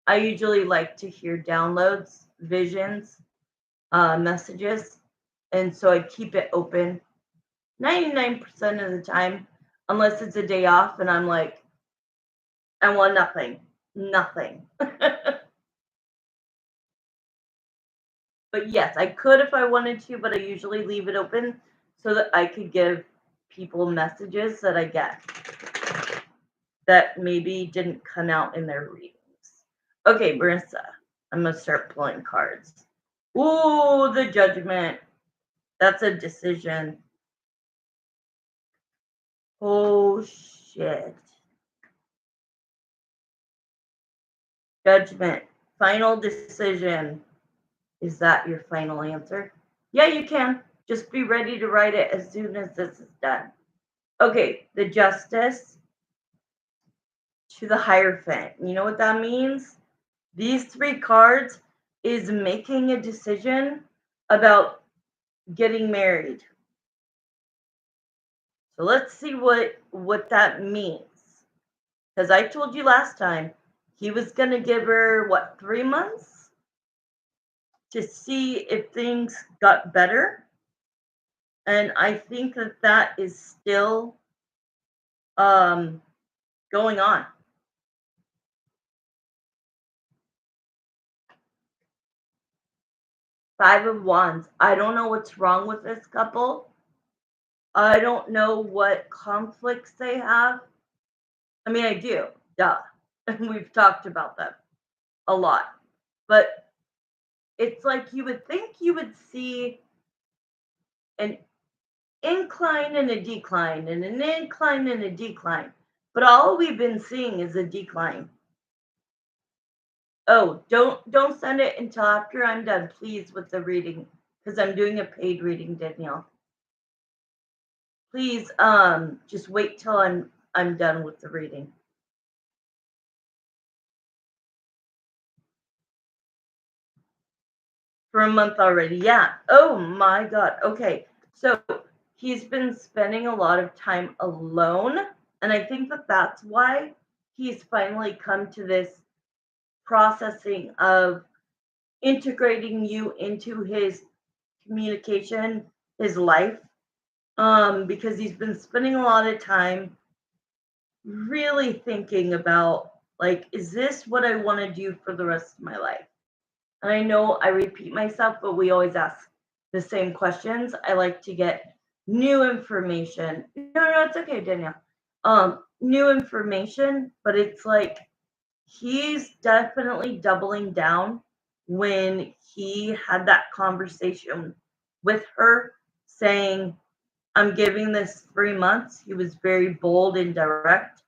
I usually like to hear downloads, visions, messages, and so I keep it open 99% of the time, unless it's a day off and I'm like, I want nothing. But yes, I could if I wanted to, but I usually leave it open so that I could give people messages that I get that maybe didn't come out in their readings. Okay, Marissa, I'm going to start pulling cards. Ooh, the Judgment. That's a decision. Oh, shit. Judgment. Final decision. Is that your final answer? Yeah, you can. Just be ready to write it as soon as this is done. Okay, the Justice. to the Hierophant. You know what that means? These three cards is making a decision about getting married. So let's see what that means. Because I told you last time he was going to give her, what, 3 months to see if things got better. And I think that is still going on. Five of Wands. I don't know what's wrong with this couple. I don't know what conflicts they have. I mean, I do. Duh. And we've talked about them a lot. But it's like you would think you would see an incline and a decline and an incline and a decline. But all we've been seeing is a decline. Oh, don't send it until after I'm done, please, with the reading, because I'm doing a paid reading, Danielle. Please, just wait till I'm done with the reading. For a month already, yeah. Oh my God. Okay, so he's been spending a lot of time alone, and I think that's why he's finally come to this processing of integrating you into his communication, his life, because he's been spending a lot of time really thinking about, like, is this what I want to do for the rest of my life? And I know I repeat myself, but we always ask the same questions. I like to get new information. No, it's okay, Danielle. New information, but it's like he's definitely doubling down when he had that conversation with her saying, I'm giving this 3 months. He was very bold and direct.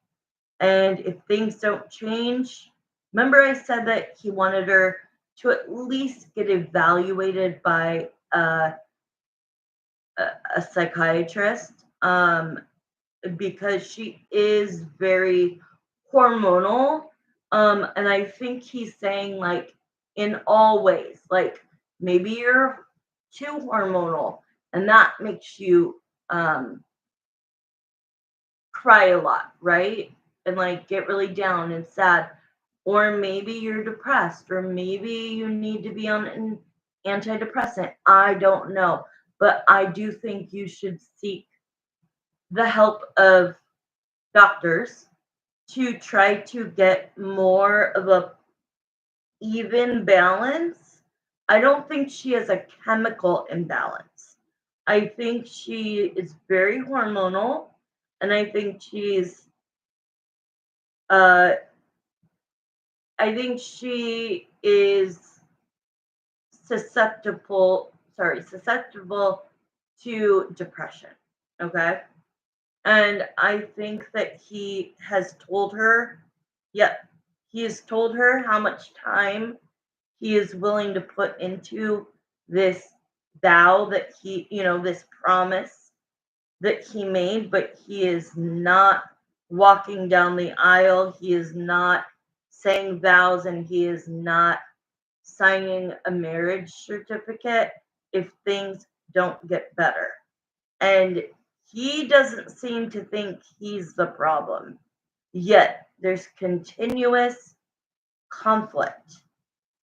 And if things don't change, remember I said that he wanted her to at least get evaluated by a psychiatrist, because she is very hormonal. And I think he's saying, like, in all ways, like, maybe you're too hormonal and that makes you cry a lot, right? And like get really down and sad. Or maybe you're depressed, or maybe you need to be on an antidepressant. I don't know. But I do think you should seek the help of doctors to try to get more of a even balance. I don't think she has a chemical imbalance. I think she is very hormonal, and uh I think she is susceptible to depression. Okay. And I think that he has told her, yep, he has told her how much time he is willing to put into this vow that this promise that he made, but he is not walking down the aisle. He is not saying vows, and he is not signing a marriage certificate if things don't get better. And he doesn't seem to think he's the problem. Yet there's continuous conflict.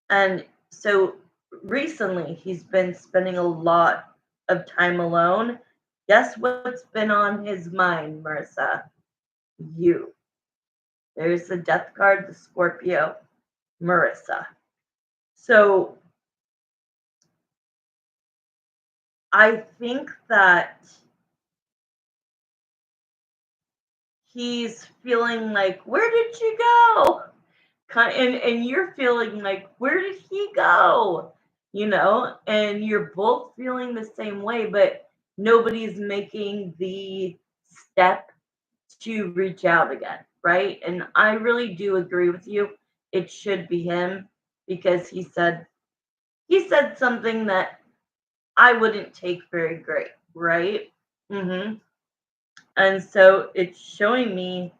And so recently he's been spending a lot of time alone. Guess what's been on his mind, Marissa? You. There's the death card, the Scorpio, Marissa. So I think that he's feeling like, where did she go? And you're feeling like, where did he go? And you're both feeling the same way, but nobody's making the step to reach out again, right? And I really do agree with you. It should be him, because he said something that I wouldn't take very great, right? And so it's showing me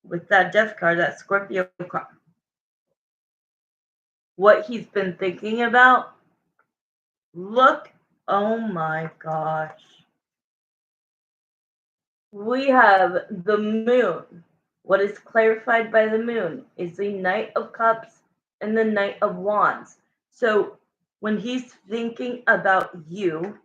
with that death card, that Scorpio card, what he's been thinking about. Look, oh my gosh. We have the moon. What is clarified by the moon is the Knight of Cups and the Knight of Wands. So when he's thinking about you,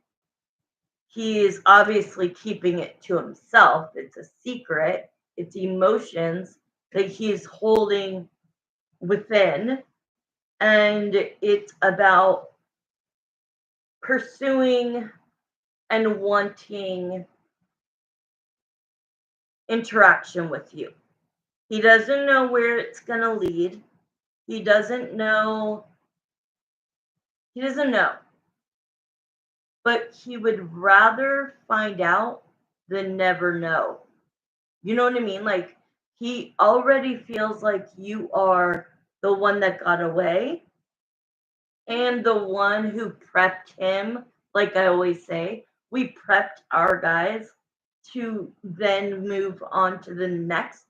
he is obviously keeping it to himself. It's a secret. It's emotions that he's holding within. And it's about pursuing and wanting interaction with you. He doesn't know where it's going to lead. He doesn't know. But he would rather find out than never know. You know what I mean? Like, he already feels like you are the one that got away and the one who prepped him. Like I always say, we prepped our guys to then move on to the next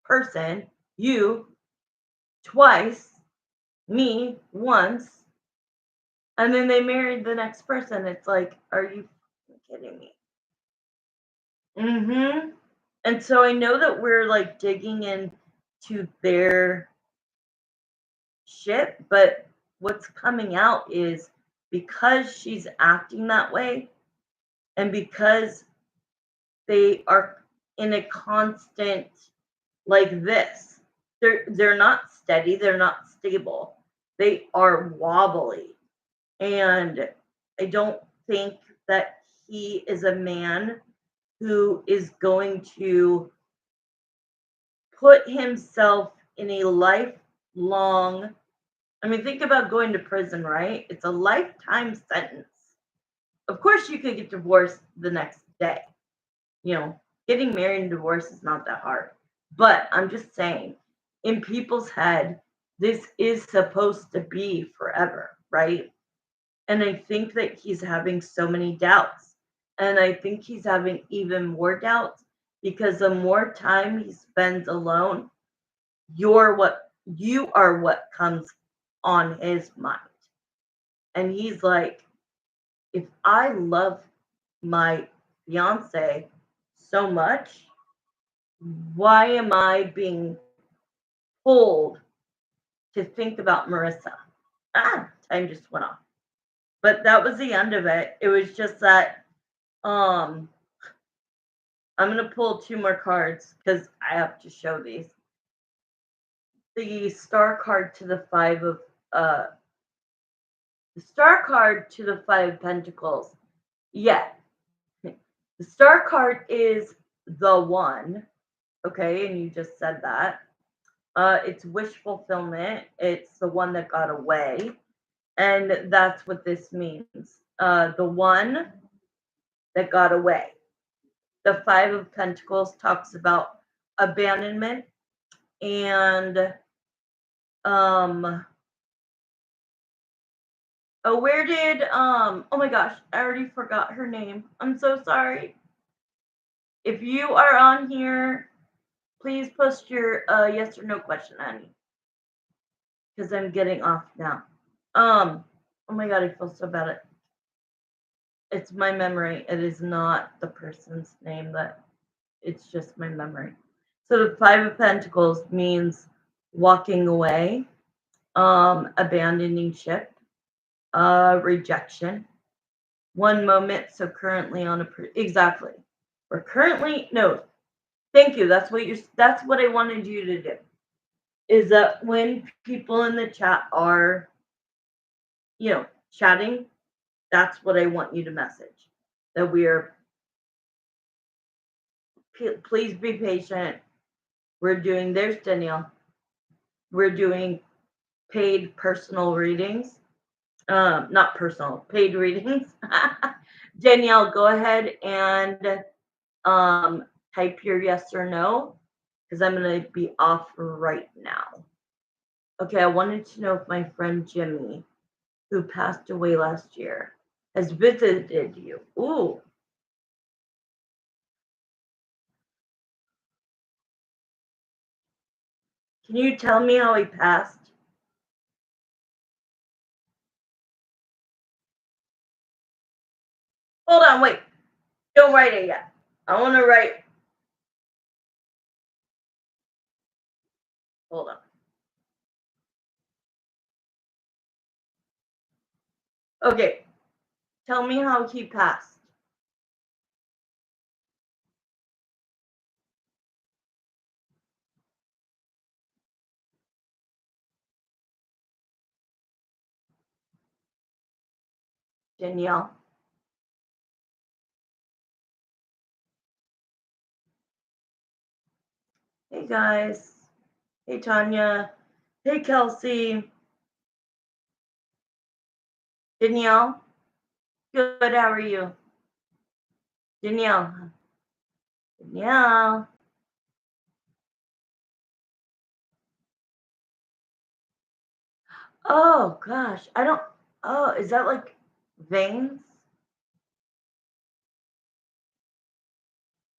person. You twice, me once, and then they married the next person. It's like, are you kidding me? And so I know that we're like digging into their shit, but what's coming out is because she's acting that way and because they are in a constant like this, they're not steady, they're not stable, they are wobbly. And I don't think that he is a man who is going to put himself in a lifelong, I mean, think about going to prison, right? It's a lifetime sentence. Of course, you could get divorced the next day. You know, getting married and divorced is not that hard. But I'm just saying, in people's head, this is supposed to be forever, right? And I think that he's having so many doubts. And I think he's having even more doubts because the more time he spends alone, you are what comes on his mind. And he's like, if I love my fiance so much, why am I being told to think about Marissa? Time just went off. But that was the end of it. It was just that I'm gonna pull 2 more cards because I have to show these. The star card to the 5 of the star card to the 5 of Pentacles. Yeah. The star card is the one. Okay, and you just said that. It's wish fulfillment. It's the one that got away. And that's what this means. The one that got away. The 5 of Pentacles talks about abandonment and where did oh my gosh, I already forgot her name. I'm so sorry. If you are on here, please post your yes or no question, honey. Because I'm getting off now. Oh my god, I feel so bad. It's my memory. It is not the person's name, that it's just my memory. So the 5 of Pentacles means walking away, abandoning ship, rejection. One moment, so currently on exactly. We're currently no. Thank you. That's what I wanted you to do. Is that when people in the chat are, chatting, that's what I want you to message. That please be patient. We're doing, there's Danielle. We're doing paid personal readings. Not personal, paid readings. Danielle, go ahead and type your yes or no, because I'm going to be off right now. Okay, I wanted to know if my friend Jimmy, who passed away last year, has visited you. Ooh. Can you tell me how he passed? Hold on, wait. Don't write it yet. I want to write. Hold on. Okay. Tell me how he passed. Danielle. Hey guys. Hey Tanya. Hey Kelsey. Danielle. Good. How are you? Danielle. Danielle. Oh gosh. I don't. Oh, is that like veins?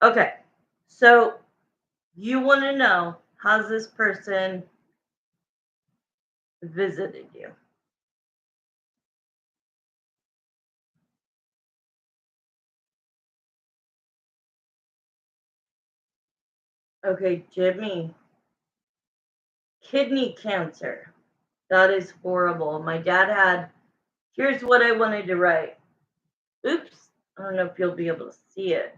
Okay. So you want to know how's this person visited you? Okay, Jimmy. Kidney cancer. That is horrible. My dad had. Here's what I wanted to write. Oops. I don't know if you'll be able to see it.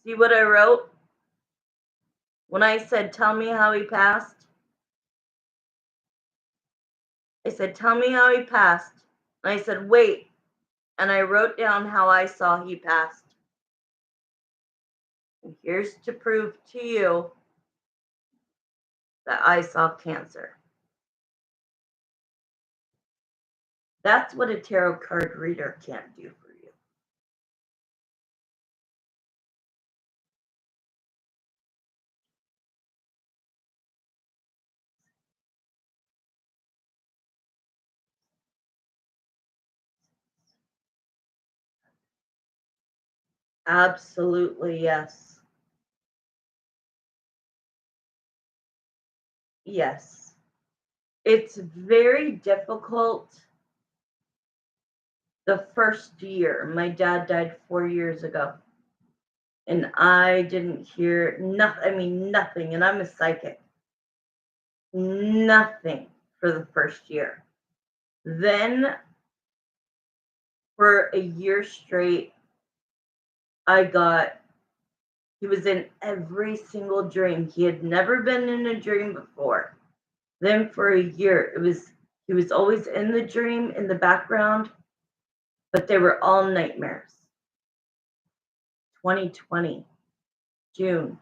See what I wrote? When I said, tell me how he passed, I said, tell me how he passed. And I said, wait. And I wrote down how I saw he passed. And here's to prove to you that I saw cancer. That's what a tarot card reader can't do for you. Absolutely, yes. Yes. It's very difficult the first year. My dad died 4 years ago. And I didn't hear nothing. I mean, nothing. And I'm a psychic. Nothing for the first year. Then, for a year straight, he was in every single dream. He had never been in a dream before. Then, for a year, he was always in the dream in the background, but they were all nightmares. 2020, June,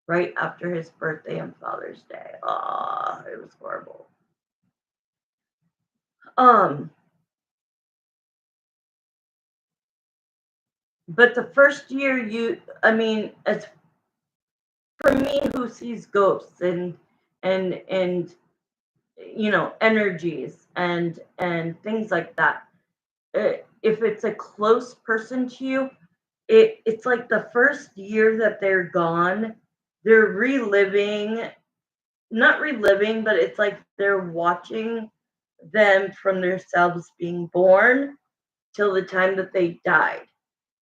right after his birthday and Father's Day. Oh, it was horrible. But the first year as for me who sees ghosts and energies and things like that, if it's a close person to you, it's like the first year that they're gone, they're not reliving, but it's like they're watching them from themselves being born till the time that they died.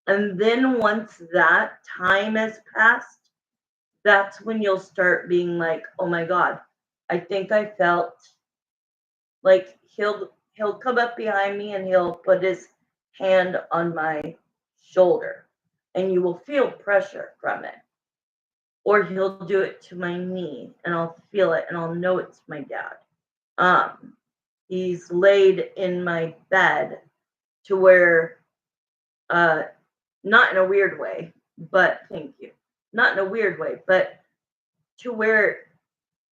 And then once that time has passed, that's when you'll start being like, oh my God, I think I felt like he'll come up behind me and he'll put his hand on my shoulder and you will feel pressure from it. Or he'll do it to my knee and I'll feel it and I'll know it's my dad. He's laid in my bed to where not in a weird way, but thank you. Not in a weird way, but to where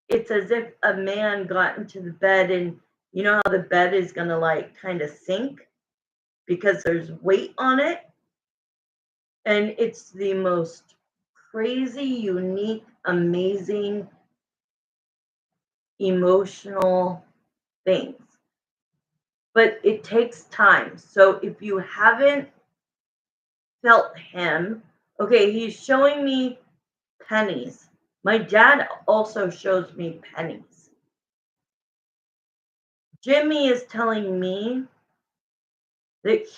it's as if a man got into the bed and you know how the bed is going to like kind of sink because there's weight on it. And it's the most crazy, unique, amazing, emotional things. But it takes time. So if you haven't felt him, Okay, he's showing me pennies. My dad also shows me pennies. Jimmy is telling me that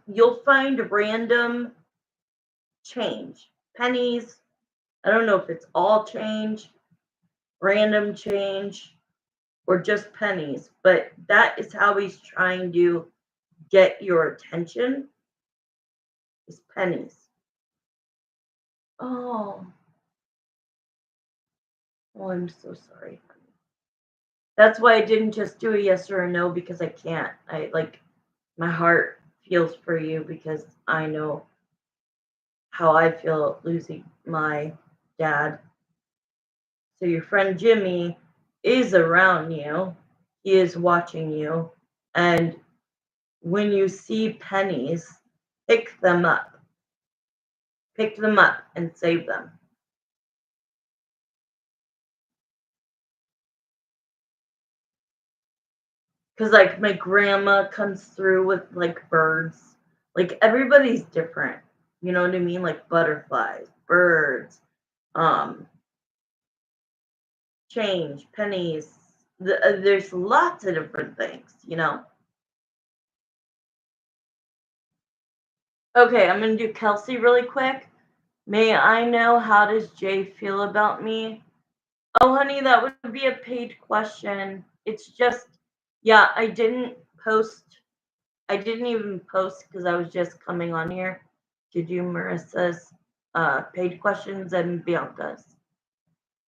you'll find random change. Pennies. I don't know if it's all change, random change, or just pennies, but that is how he's trying to get your attention is pennies. Oh, I'm so sorry. That's why I didn't just do a yes or a no because I can't. My heart feels for you because I know how I feel losing my dad. So your friend Jimmy is around you. He is watching you. And when you see pennies, pick them up. Pick them up and save them. Because, like, my grandma comes through with, like, birds. Like, everybody's different. You know what I mean? Like, butterflies, birds, um, change, pennies. There's lots of different things, you know? Okay, I'm going to do Kelsey really quick. May I know how does Jay feel about me? Oh, honey, that would be a paid question. It's just, yeah, I didn't even post because I was just coming on here to do Marissa's paid questions and Bianca's.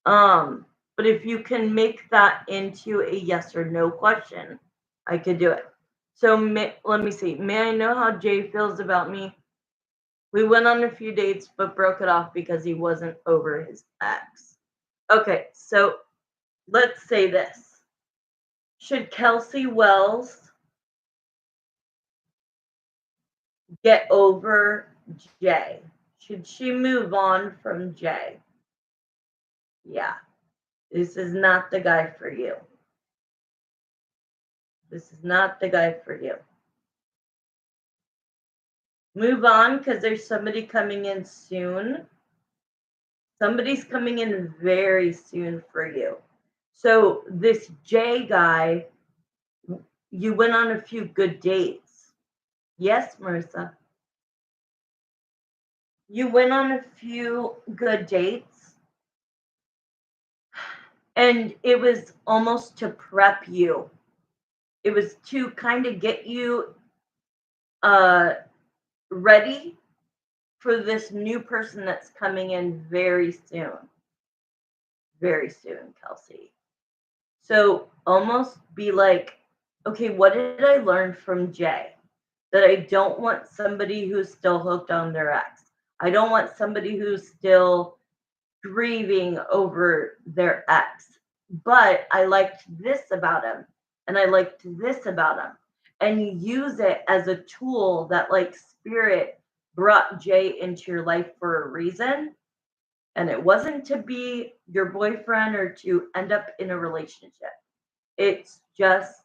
But if you can make that into a yes or no question, I could do it. So let me see. May I know how Jay feels about me? We went on a few dates, but broke it off because he wasn't over his ex. Okay, so let's say this. Should Kelsey Wells get over Jay? Should she move on from Jay? Yeah, this is not the guy for you. This is not the guy for you. Move on because there's somebody coming in soon. Somebody's coming in very soon for you. So this Jay guy, you went on a few good dates. Yes, Marissa. You went on a few good dates. And it was almost to prep you. It was to kind of get you ready for this new person that's coming in very soon. Very soon, Kelsey. So almost be like, okay, what did I learn from Jay? That I don't want somebody who's still hooked on their ex. I don't want somebody who's still grieving over their ex. But I liked this about him and I liked this about him. And use it as a tool that, like, spirit brought Jay into your life for a reason. And it wasn't to be your boyfriend or to end up in a relationship. It's just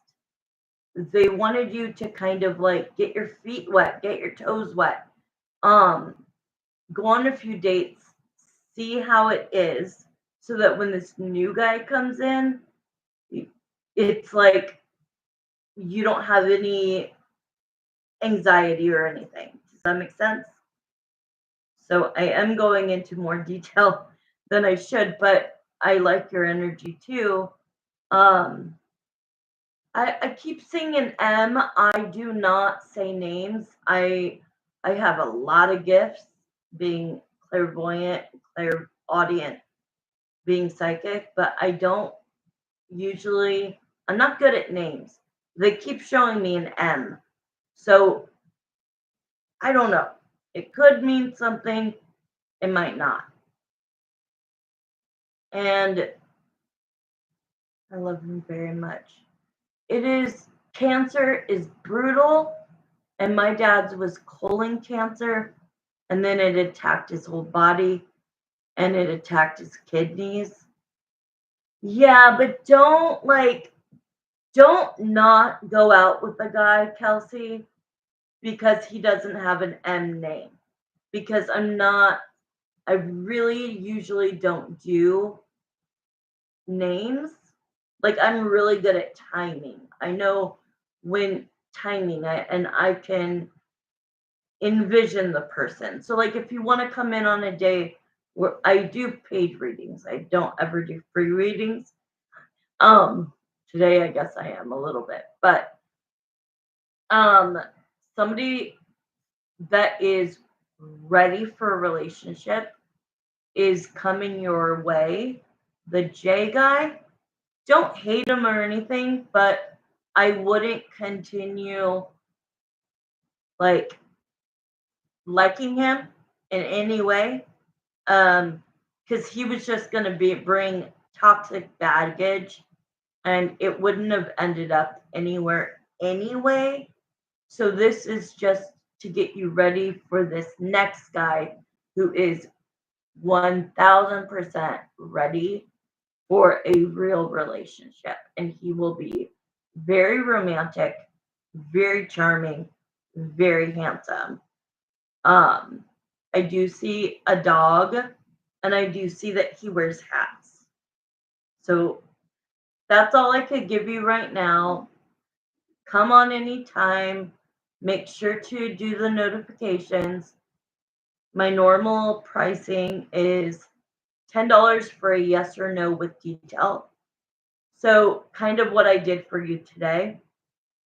they wanted you to kind of like get your feet wet, get your toes wet. Um, Go on a few dates, see how it is, so that when this new guy comes in, it's like you don't have any anxiety or anything. Does that make sense? So I am going into more detail than I should, but I like your energy too. Um, I keep saying an M. I do not say names. I have a lot of gifts, being clairvoyant, clairaudient, being psychic, but I don't usually. I'm not good at names. They keep showing me an M, so I don't know. It could mean something. It might not. And I love him very much. Cancer is brutal, and my dad's was colon cancer, and then it attacked his whole body, and it attacked his kidneys. Yeah, but don't not go out with a guy, Kelsey, because he doesn't have an M name. Because I really usually don't do names. Like, I'm really good at timing. I know when timing, and I can envision the person. So, like, if you want to come in on a day where I do paid readings, I don't ever do free readings. Today I guess I am a little bit, but somebody that is ready for a relationship is coming your way. The J guy, don't hate him or anything, but I wouldn't continue like liking him in any way. Because he was just gonna bring toxic baggage, and it wouldn't have ended up anywhere anyway. So this is just to get you ready for this next guy who is 1000% ready for a real relationship. And he will be very romantic, very charming, very handsome. I do see a dog, and I do see that he wears hats. So that's all I could give you right now. Come on anytime. Make sure to do the notifications. My normal pricing is $10 for a yes or no with detail. So kind of what I did for you today,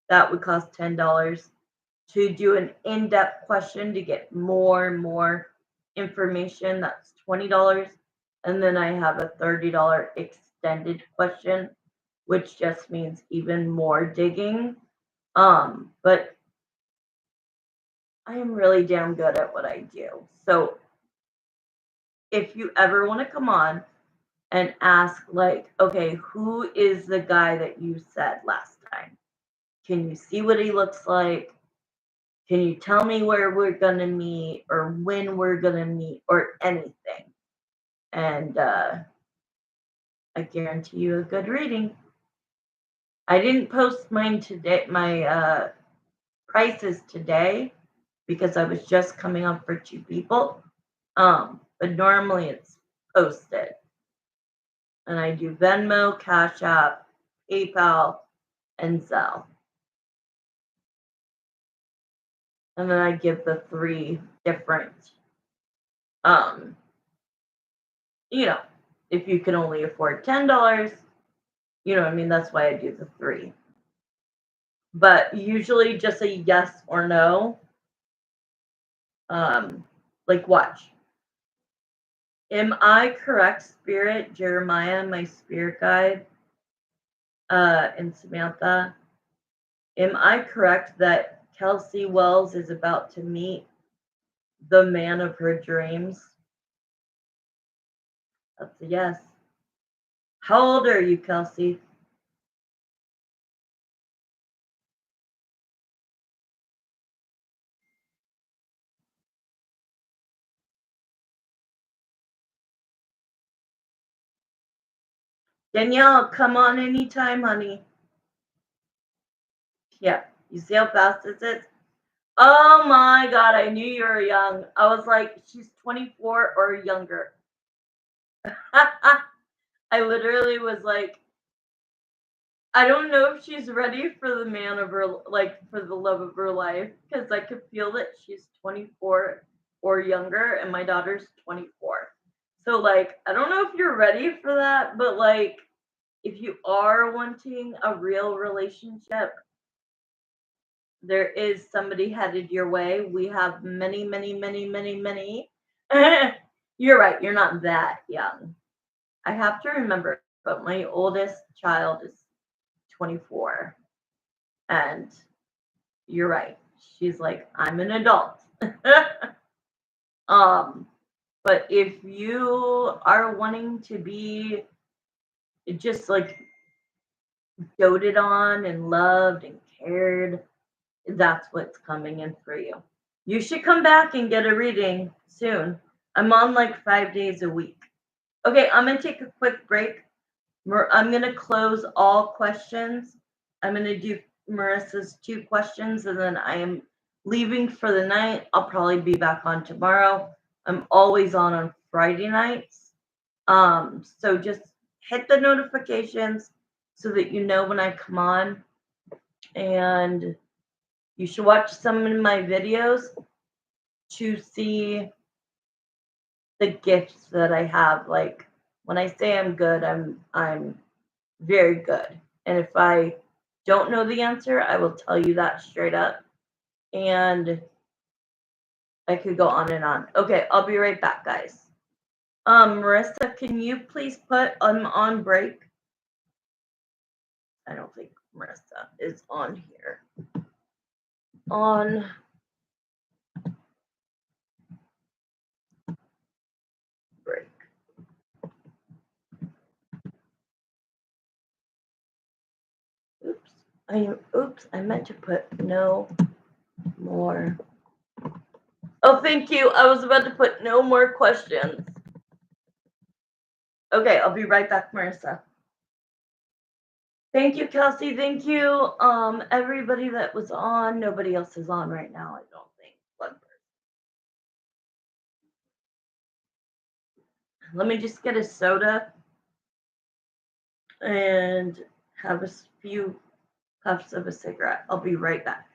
that would cost $10. To do an in-depth question to get more and more information, that's $20. And then I have a $30 extended question, which just means even more digging. But I am really damn good at what I do. So if you ever want to come on and ask, like, okay, who is the guy that you said last time? Can you see what he looks like? Can you tell me where we're going to meet or when we're going to meet or anything? And I guarantee you a good reading. I didn't post mine today, my prices today, because I was just coming up for 2 people. But normally it's posted. And I do Venmo, Cash App, PayPal, and Zelle. And then I give the 3 different, if you can only afford $10, that's why I do the 3. But usually just a yes or no. Like, watch. Am I correct, Spirit, Jeremiah, my spirit guide, and Samantha? Am I correct that Kelsey Wells is about to meet the man of her dreams? That's a yes. How old are you, Kelsey? Danielle, come on anytime, honey. Yeah, you see how fast this is? Oh my God, I knew you were young. I was like, she's 24 or younger. I literally was like, I don't know if she's ready for the man of her, like, for the love of her life, because I could feel that she's 24 or younger, and my daughter's 24. So, like, I don't know if you're ready for that, but, like, if you are wanting a real relationship, there is somebody headed your way. We have many, many, many, many, many. You're right. You're not that young. I have to remember, but my oldest child is 24. And you're right. She's like, I'm an adult. But if you are wanting to be just like doted on and loved and cared, that's what's coming in for you. You should come back and get a reading soon. I'm on like 5 days a week. Okay, I'm going to take a quick break. I'm going to close all questions. I'm going to do Marissa's 2 questions, and then I am leaving for the night. I'll probably be back on tomorrow. I'm always on Friday nights. So just hit the notifications so that you know when I come on. And you should watch some of my videos to see the gifts that I have. Like when I say I'm good, I'm very good. And if I don't know the answer, I will tell you that straight up. And I could go on and on. Okay, I'll be right back, guys. Marissa, can you please put on break? I don't think Marissa is on here. On break. Oops, I meant to put no more. Oh, thank you. I was about to put no more questions. Okay, I'll be right back, Marissa. Thank you, Kelsey. Thank you. Everybody that was on. Nobody else is on right now, I don't think. Let me just get a soda and have a few puffs of a cigarette. I'll be right back.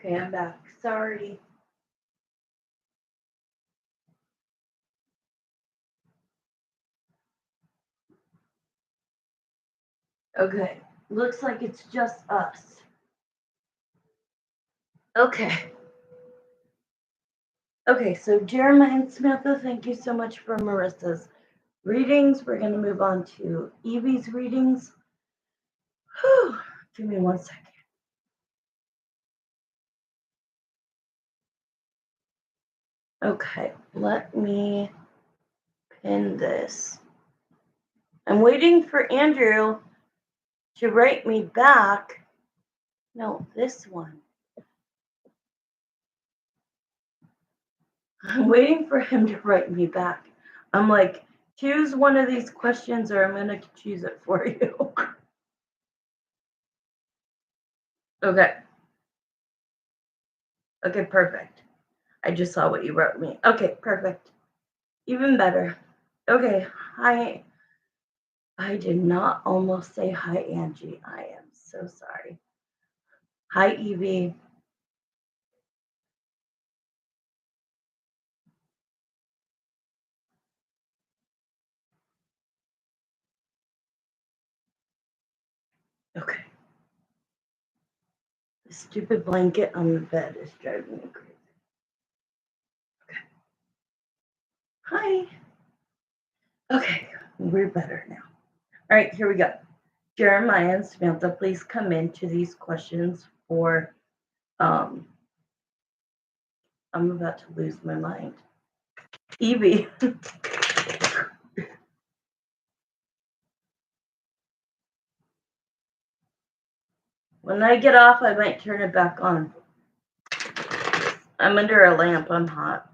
Okay, I'm back. Sorry. Okay, looks like it's just us. Okay. Okay, so Jeremiah and Samantha, thank you so much for Marissa's readings. We're going to move on to Evie's readings. Whew, give me 1 second. Okay, let me pin this. I'm waiting for Andrew to write me back. No, this one. I'm waiting for him to write me back. I'm like, choose one of these questions or I'm going to choose it for you. Okay. Okay, perfect. I just saw what you wrote me. Okay, perfect. Even better. Okay, hi. I did not almost say hi, Angie. I am so sorry. Hi, Evie. Okay. The stupid blanket on the bed is driving me crazy. Okay. Hi. Okay, we're better now. All right, here we go. Jeremiah and Samantha, please come into these questions for, I'm about to lose my mind. Evie. When I get off, I might turn it back on. I'm under a lamp. I'm hot.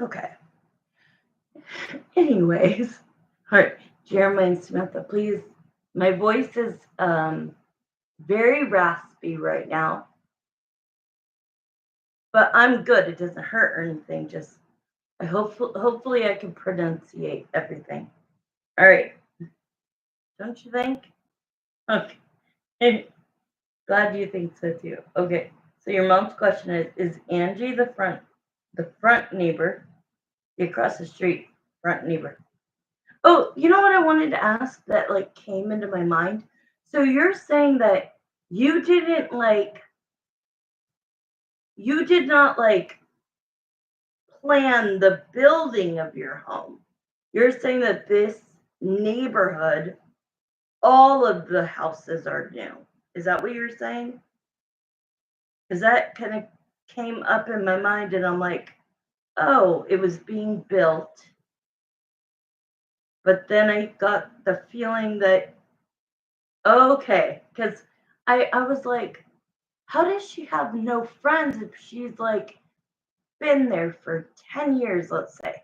Okay. Anyways, all right, Jeremiah and Samantha, please. My voice is very raspy right now, but I'm good. It doesn't hurt or anything. Just hopefully I can pronunciate everything. All right, don't you think? Okay, glad you think so too. Okay, so your mom's question is Angie the front neighbor, the across the street front neighbor? Oh, you know what I wanted to ask that like came into my mind? So you're saying that you didn't like you did not like plan the building of your home. You're saying that this neighborhood, all of the houses are new. Is that what you're saying? Because that kind of came up in my mind and I'm like, oh, it was being built. But then I got the feeling that, okay, because I was like, how does she have no friends if she's like been there for 10 years, let's say?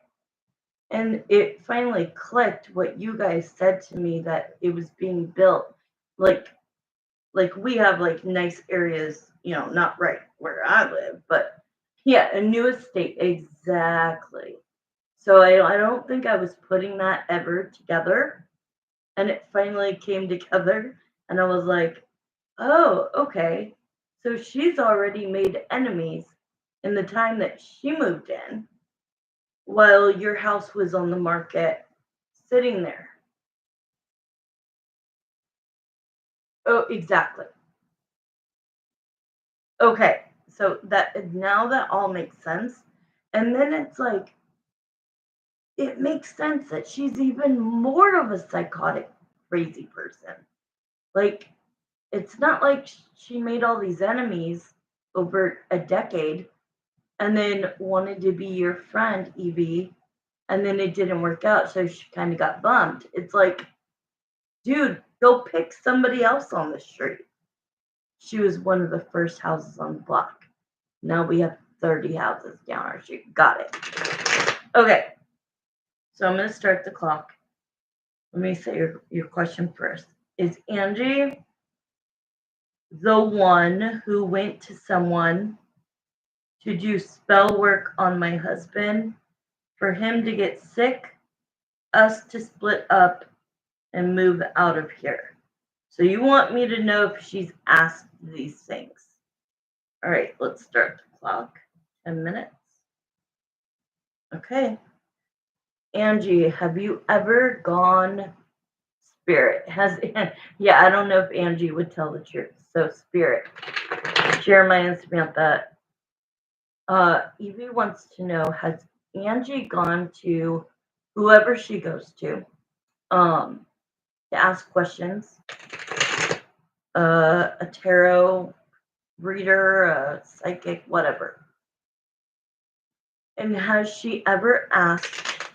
And it finally clicked what you guys said to me that it was being built like we have like nice areas, not right where I live, but yeah, a new estate exactly. So I don't think I was putting that ever together, and it finally came together, and I was like, oh, okay. So she's already made enemies in the time that she moved in while your house was on the market sitting there. Oh, exactly. Okay. So that now that all makes sense. And then it's like it makes sense that she's even more of a psychotic crazy person. Like it's not like she made all these enemies over a decade. and then wanted to be your friend, Evie, and then it didn't work out, so she kind of got bummed. It's like, dude, go pick somebody else on the street. She was one of the first houses on the block. Now we have 30 houses down our street. Got it. Okay. So I'm going to start the clock. Let me say your question first. Is Angie the one who went to someone to do spell work on my husband for him to get sick, us to split up, and move out of here? So you want me to know if she's asked these things. All right, let's start the clock. 10 minutes. Okay. Angie, have you ever gone Spirit? Yeah, I don't know if Angie would tell the truth. So Spirit. Jeremiah and Samantha. Evie wants to know, has Angie gone to whoever she goes to ask questions? A tarot reader, a psychic, whatever. And has she ever asked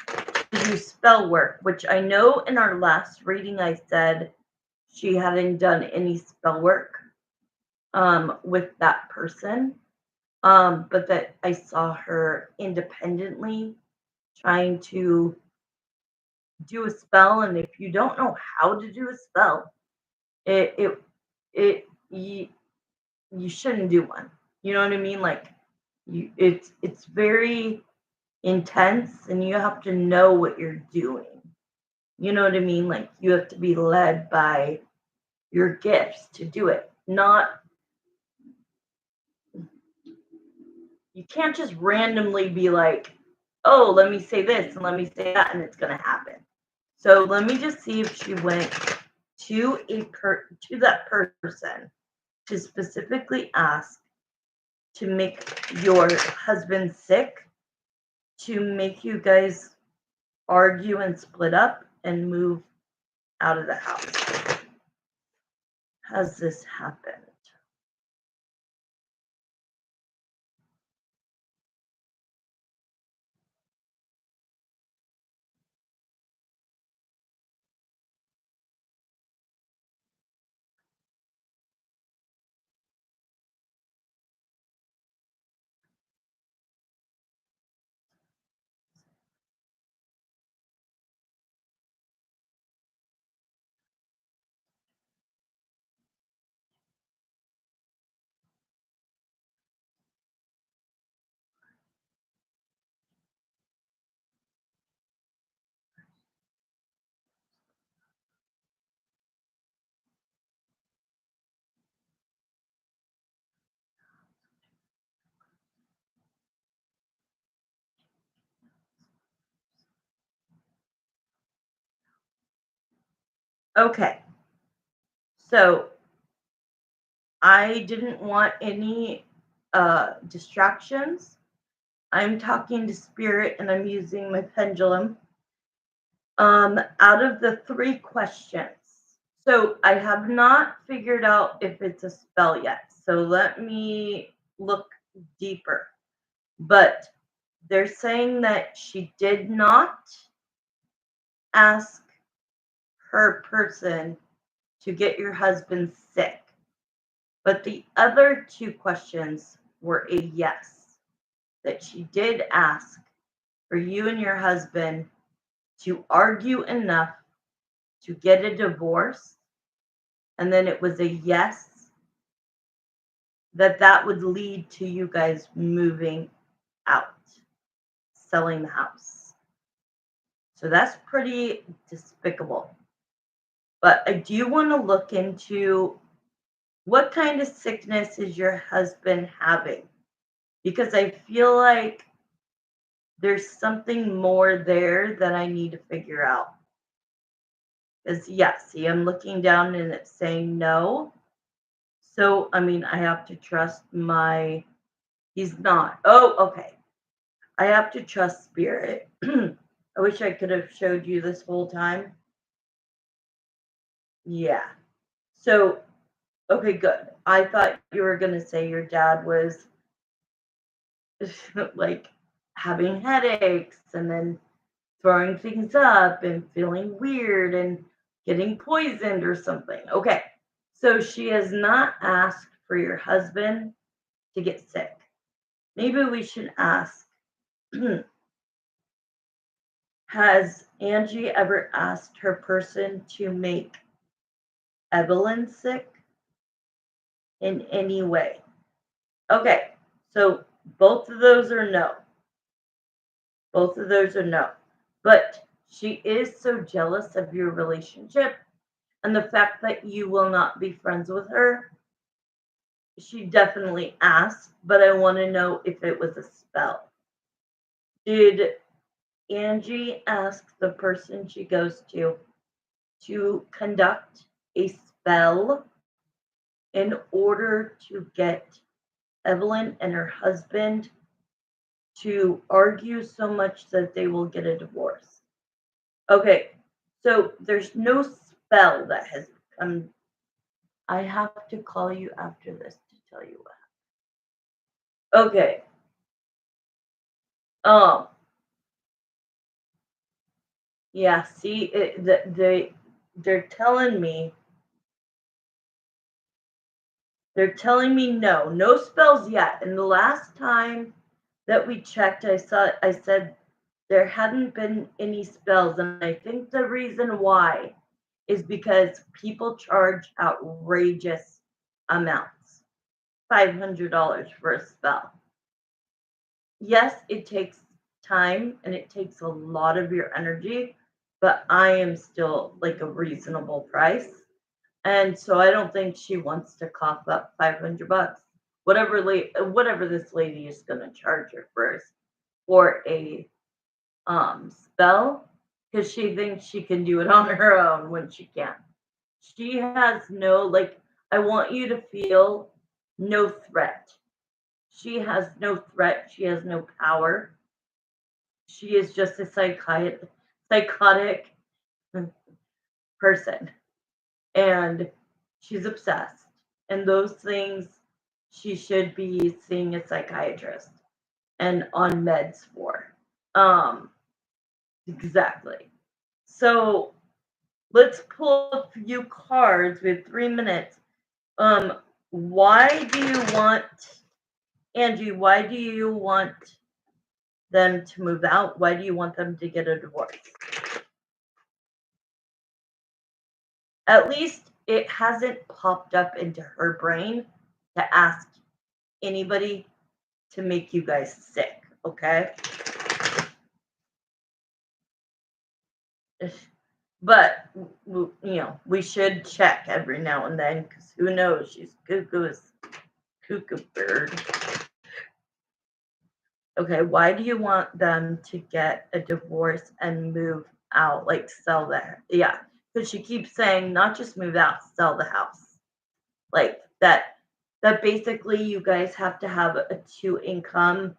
to do spell work? Which I know in our last reading I said she hadn't done any spell work with that person. But that I saw her independently trying to do a spell, and if you don't know how to do a spell, you shouldn't do one. You know what I mean? Like it's very intense, and you have to know what you're doing. You know what I mean? Like you have to be led by your gifts to do it. Not You can't just randomly be like, oh, let me say this and let me say that, and it's gonna happen. So let me just see if she went to that person to specifically ask to make your husband sick, to make you guys argue and split up and move out of the house. Has this happened? Okay. So I didn't want any distractions. I'm talking to spirit and I'm using my pendulum. Out of the 3 questions, so I have not figured out if it's a spell yet. So let me look deeper. But they're saying that she did not ask her person to get your husband sick. But the other 2 questions were a yes, that she did ask for you and your husband to argue enough to get a divorce. And then it was a yes, that would lead to you guys moving out, selling the house. So that's pretty despicable. But I do want to look into what kind of sickness is your husband having? Because I feel like there's something more there that I need to figure out. Because, yeah, see, I'm looking down and it's saying no. So, I mean, I have to trust he's not. Oh, okay. I have to trust spirit. I wish I could have showed you this whole time. Yeah. So, okay, good. I thought you were going to say your dad was like having headaches and then throwing things up and feeling weird and getting poisoned or something. Okay. So she has not asked for your husband to get sick. Maybe we should ask, has Angie ever asked her person to make Evelyn sick in any way? Okay. So both of those are no. Both of those are no. But she is so jealous of your relationship and the fact that you will not be friends with her. She definitely asked, but I want to know if it was a spell. Did Angie ask the person she goes to conduct a spell in order to get Evelyn and her husband to argue so much that they will get a divorce? Okay, so there's no spell that has come. I have to call you after this to tell you what. Okay. Um. Yeah. See, they're telling me no spells yet. And the last time that we checked, I said there hadn't been any spells, and I think the reason why is because people charge outrageous amounts. $500 for a spell. Yes, it takes time and it takes a lot of your energy, but I am still like a reasonable price. And so I don't think she wants to cough up $500. Whatever this lady is going to charge her first for a spell, because she thinks she can do it on her own when she can't. She has no, like, I want you to feel no threat. She has no threat. She has no power. She is just a psychotic person. And she's obsessed. And those things she should be seeing a psychiatrist and on meds for. Um, exactly. So let's pull a few cards. We have 3 minutes. Why do you want, Angie, why do you want them to move out? Why do you want them to get a divorce? At least it hasn't popped up into her brain to ask anybody to make you guys sick, okay? But we should check every now and then because who knows? She's cuckoo bird. Okay, why do you want them to get a divorce and move out, like sell that? Yeah, because she keeps saying not just move out, sell the house. Like that basically you guys have to have a two income.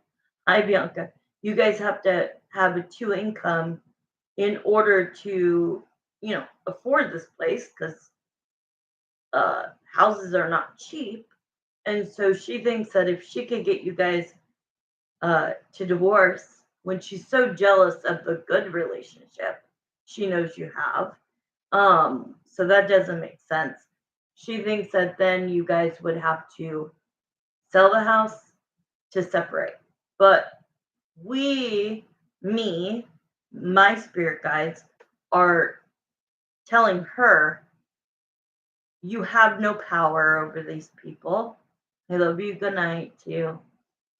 Hi Bianca. You guys have to have a two income in order to, afford this place because houses are not cheap. And so she thinks that if she could get you guys to divorce when she's so jealous of the good relationship she knows you have. So that doesn't make sense. She thinks that then you guys would have to sell the house to separate. But my spirit guides are telling her you have no power over these people. I love you. Good night to you.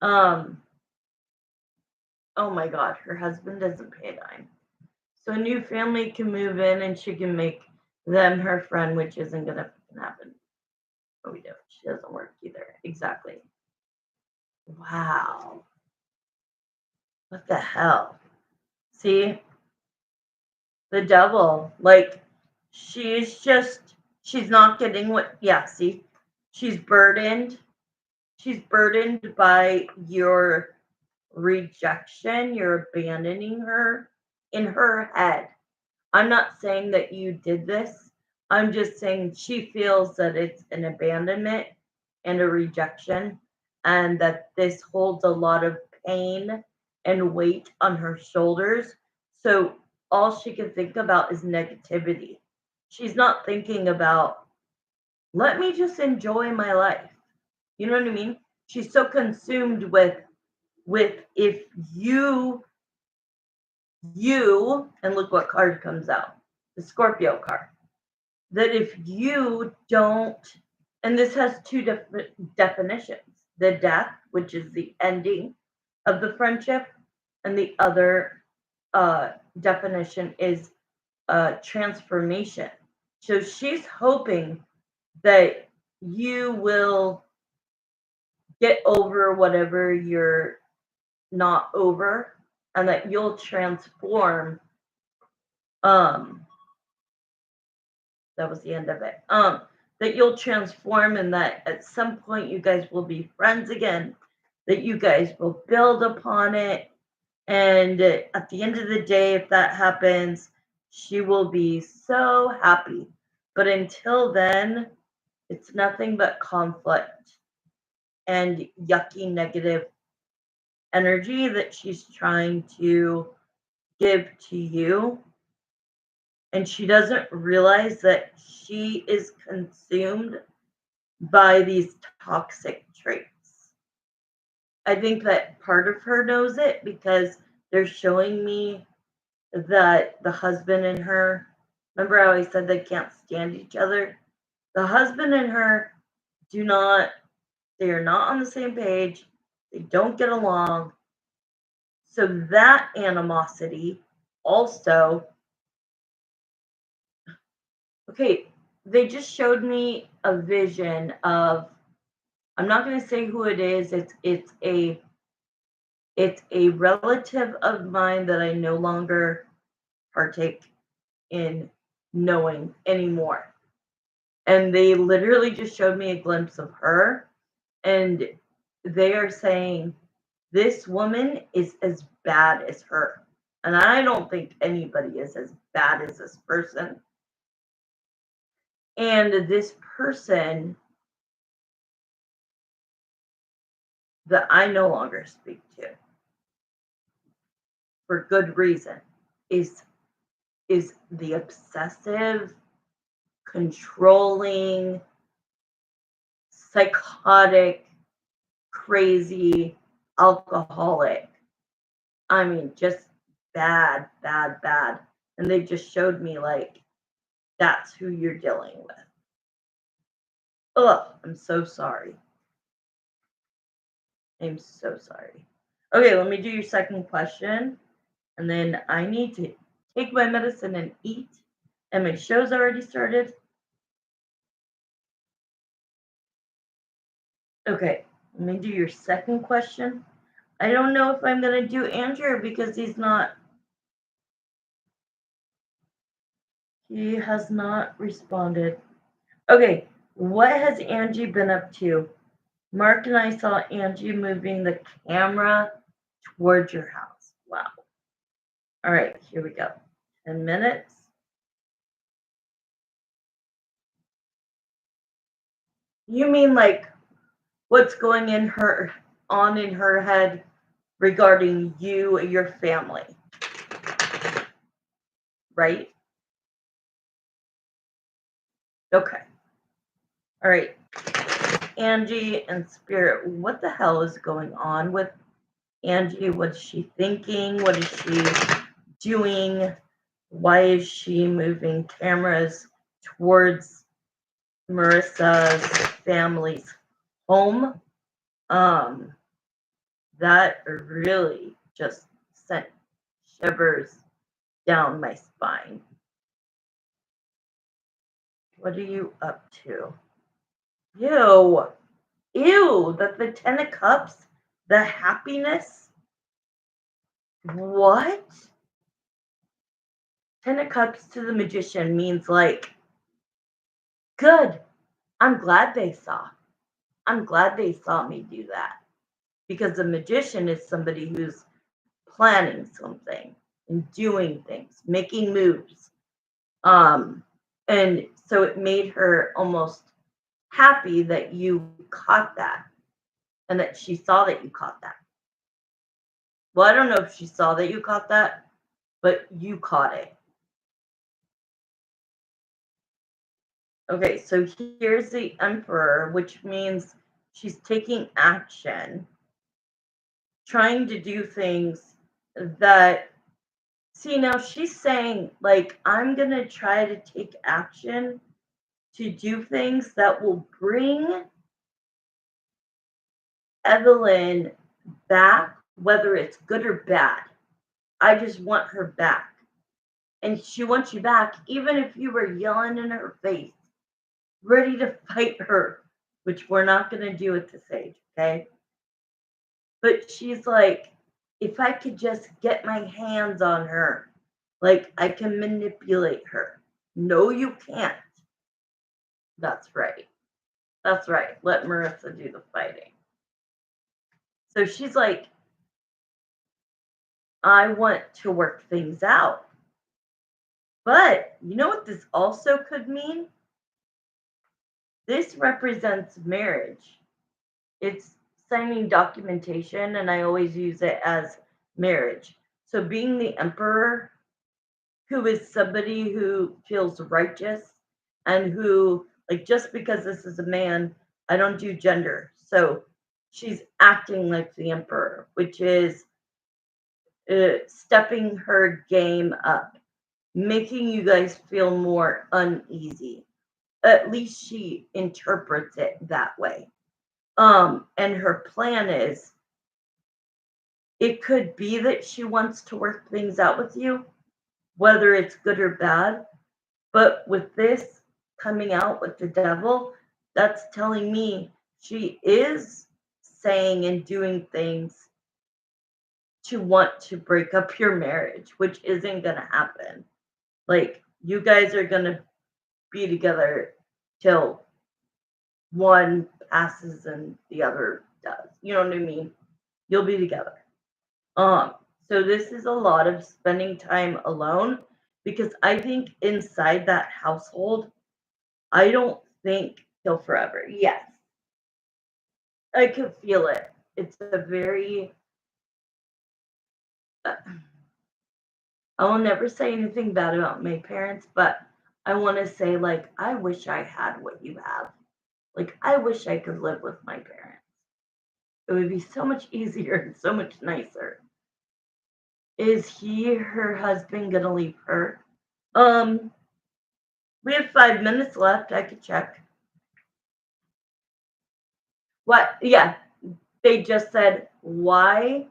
Oh my God, her husband doesn't pay a dime. So a new family can move in and she can make them her friend, which isn't gonna happen. Oh, we don't. She doesn't work either. Exactly. Wow. What the hell? See? The devil. Like, she's not getting see? She's burdened. She's burdened by your rejection. You're abandoning her in her head. I'm not saying that you did this. I'm just saying she feels that it's an abandonment and a rejection, and that this holds a lot of pain and weight on her shoulders. So all she can think about is negativity. She's not thinking about, let me just enjoy my life. You know what I mean? She's so consumed with if you and look what card comes out. The Scorpio card. That if you don't, and this has two definitions, the death, which is the ending of the friendship, and the other definition is transformation. So she's hoping that you will get over whatever you're not over, and that you'll transform. That was the end of it. That you'll transform, and that at some point you guys will be friends again, that you guys will build upon it. And at the end of the day, if that happens, she will be so happy. But until then, it's nothing but conflict and yucky negative energy that she's trying to give to you. And she doesn't realize that she is consumed by these toxic traits. I think that part of her knows it because they're showing me that the husband and her, remember how I said they can't stand each other? The husband and her they are not on the same page. They don't get along. So that animosity also, okay, they just showed me a vision of, I'm not going to say who it is. It's a relative of mine that I no longer partake in knowing anymore. And they literally just showed me a glimpse of her, and they are saying this woman is as bad as her. And I don't think anybody is as bad as this person. And this person that I no longer speak to, for good reason, is the obsessive, controlling, psychotic, crazy alcoholic. I mean, just bad, bad, bad. And they just showed me like that's who you're dealing with. Ugh, I'm so sorry. I'm so sorry. Okay, let me do your second question. And then I need to take my medicine and eat. And my show's already started. Okay, let me do your second question. I don't know if I'm going to do Andrew because he has not responded. Okay, what has Angie been up to? Mark and I saw Angie moving the camera towards your house. Wow. All right, here we go. 10 minutes. You mean like what's going in her head regarding you and your family, right? Okay. All right. Angie and Spirit, what the hell is going on with Angie? What's she thinking? What is she doing? Why is she moving cameras towards Marissa's family's home? That really just sent shivers down my spine. What are you up to? Ew. Ew. The 10 of Cups? The happiness? What? 10 of Cups to the Magician means like, good. I'm glad they saw. I'm glad they saw me do that. Because the Magician is somebody who's planning something and doing things, making moves. And so it made her almost happy that you caught that and that she saw that you caught that. Well, I don't know if she saw that you caught that, but you caught it. Okay, so here's the Emperor, which means she's taking action, trying to do things that, see, now she's saying, like, I'm going to try to take action to do things that will bring Evelyn back, whether it's good or bad. I just want her back. And she wants you back, even if you were yelling in her face, ready to fight her, which we're not going to do at this age, okay? But she's like, if I could just get my hands on her, like I can manipulate her. No, you can't. That's right. That's right. Let Marissa do the fighting. So she's like, I want to work things out. But you know what this also could mean? This represents marriage. It's signing documentation, and I always use it as marriage. So being the emperor, who is somebody who feels righteous and who, like, just because this is a man, I don't do gender. So she's acting like the emperor, which is stepping her game up, making you guys feel more uneasy. At least she interprets it that way. And her plan is, it could be that she wants to work things out with you, whether it's good or bad. But with this coming out with the devil, that's telling me she is saying and doing things to want to break up your marriage, which isn't going to happen. Like, you guys are going to be together till one passes and the other does. You know what I mean? You'll be together. So this is a lot of spending time alone, because I think inside that household, I don't think he'll forever. Yes, I could feel it. It's a very, I will never say anything bad about my parents, but I want to say, like, I wish I had what you have. Like, I wish I could live with my parents. It would be so much easier and so much nicer. Is he, her husband, gonna leave her? We have 5 minutes left. I could check. What? Yeah, they just said, why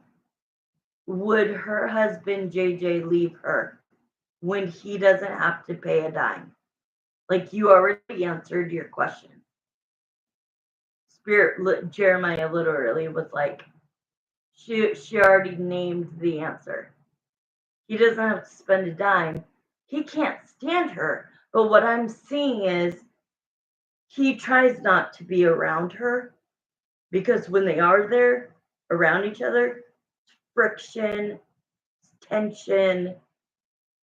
would her husband JJ leave her when he doesn't have to pay a dime? Like, you already answered your question. Jeremiah literally was like, she already named the answer. He doesn't have to spend a dime. He can't stand her. But what I'm seeing is he tries not to be around her, because when they are there around each other, friction, tension.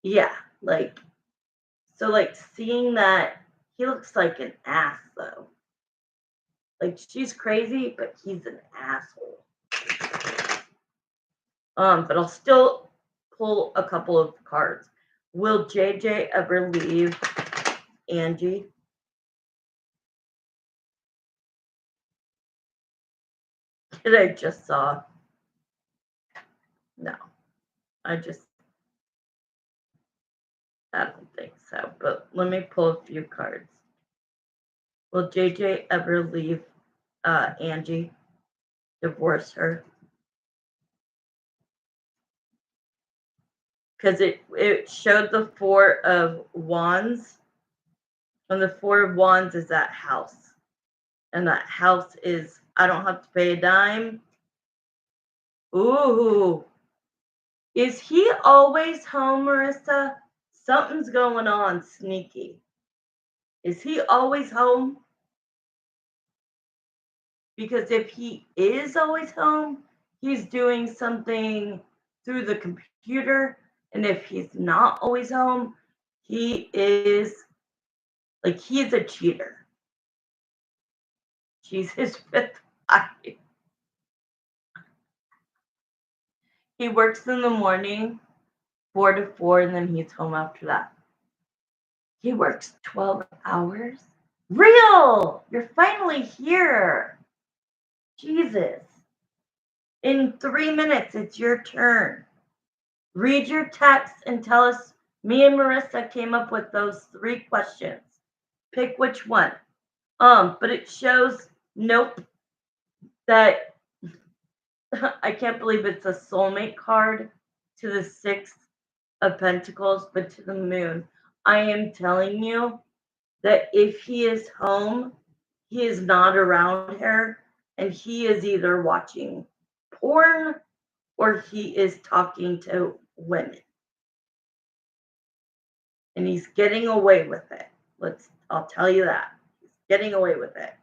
Yeah, like, so, like, seeing that he looks like an ass though. Like, she's crazy, but he's an asshole. But I'll still pull a couple of cards. Will JJ ever leave Angie? Did I just saw? No, I don't think so. But let me pull a few cards. Will JJ ever leave Angie? Divorce her? Because it showed the Four of Wands, and the Four of Wands is that house, and that house is, I don't have to pay a dime. Ooh, is he always home, Marissa? Something's going on sneaky. Is he always home? Because if he is always home, he's doing something through the computer. And if he's not always home, he is, like, he's a cheater. She's his fifth wife. He works in the morning, 4 to 4, and then he's home after that. He works 12 hours? Real! You're finally here. Jesus. In 3 minutes, it's your turn. Read your text and tell us. Me and Marissa came up with those 3 questions. Pick which one. But it shows, nope, that I can't believe it's a soulmate card to the 6 of Pentacles, but to the moon. I am telling you that if he is home, he is not around her, and he is either watching porn or he is talking to women. And he's getting away with it. I'll tell you that. He's getting away with it.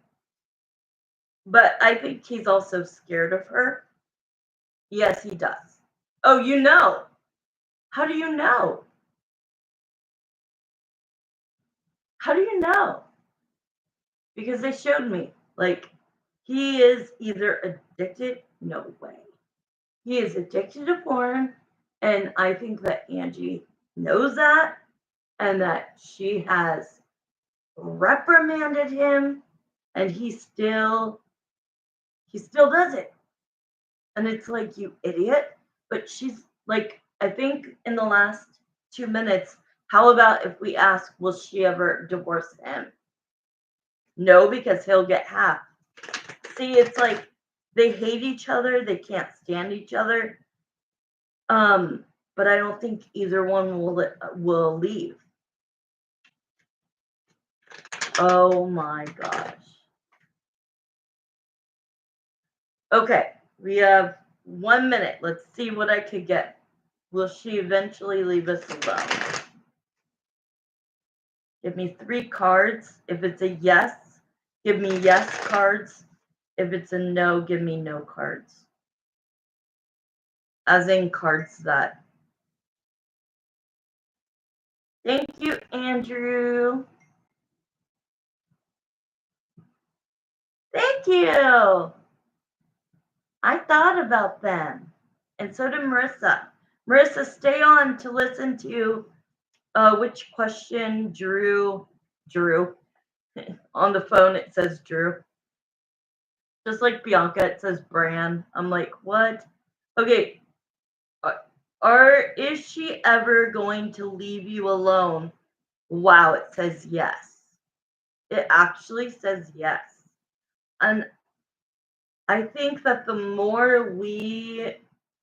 But I think he's also scared of her. Yes, he does. Oh, you know. How do you know? How do you know? Because they showed me. Like, he is either addicted. No way. He is addicted to porn. And I think that Angie knows that. And that she has reprimanded him. And he still does it. And it's like, you idiot. But she's like, I think in the last 2 minutes, how about if we ask, will she ever divorce him? No, because he'll get half. See, it's like they hate each other. They can't stand each other. But I don't think either one will leave. Oh my gosh. Okay, we have 1 minute. Let's see what I could get. Will she eventually leave us alone? Give me 3 cards. If it's a yes, give me yes cards. If it's a no, give me no cards. As in cards that. Thank you, Andrew. Thank you. I thought about them. And so did Marissa. Marissa, stay on to listen to which question Drew. On the phone, it says Drew. Just like Bianca, it says Bran. I'm like, what? Okay. Is she ever going to leave you alone? Wow, it says yes. It actually says yes. And I think that the more we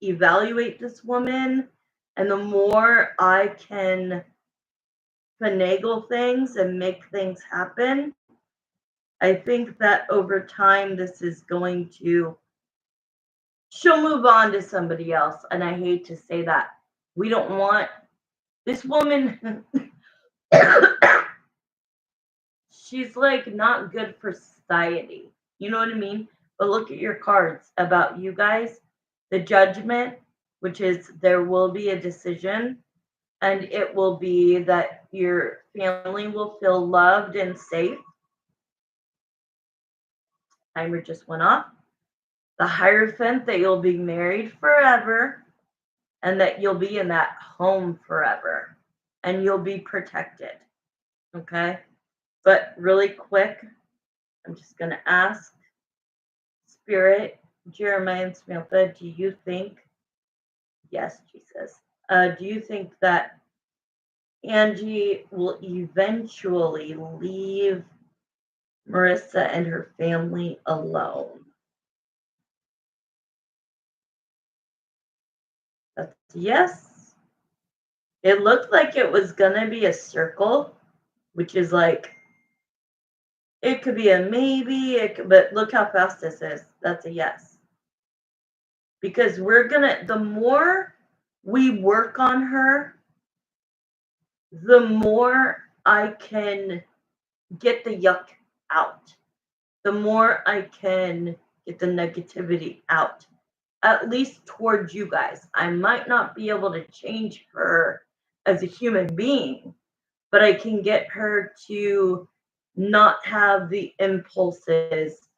evaluate this woman and the more I can finagle things and make things happen, I think that over time this is going to, she'll move on to somebody else. And I hate to say that. We don't want this woman. She's like not good for society. You know what I mean? But look at your cards about you guys. The Judgment, which is there will be a decision, and it will be that your family will feel loved and safe. Timer just went off. The Hierophant, that you'll be married forever and that you'll be in that home forever and you'll be protected. Okay? But really quick, I'm just going to ask Spirit, Jeremiah and Samantha, do you think, yes, Jesus, do you think that Angie will eventually leave Marissa and her family alone? That's yes. It looked like it was going to be a circle, which is like, it could be a maybe, but look how fast this is. That's a yes. Because the more we work on her, the more I can get the yuck out. The more I can get the negativity out. At least towards you guys. I might not be able to change her as a human being, but I can get her to not have the impulses,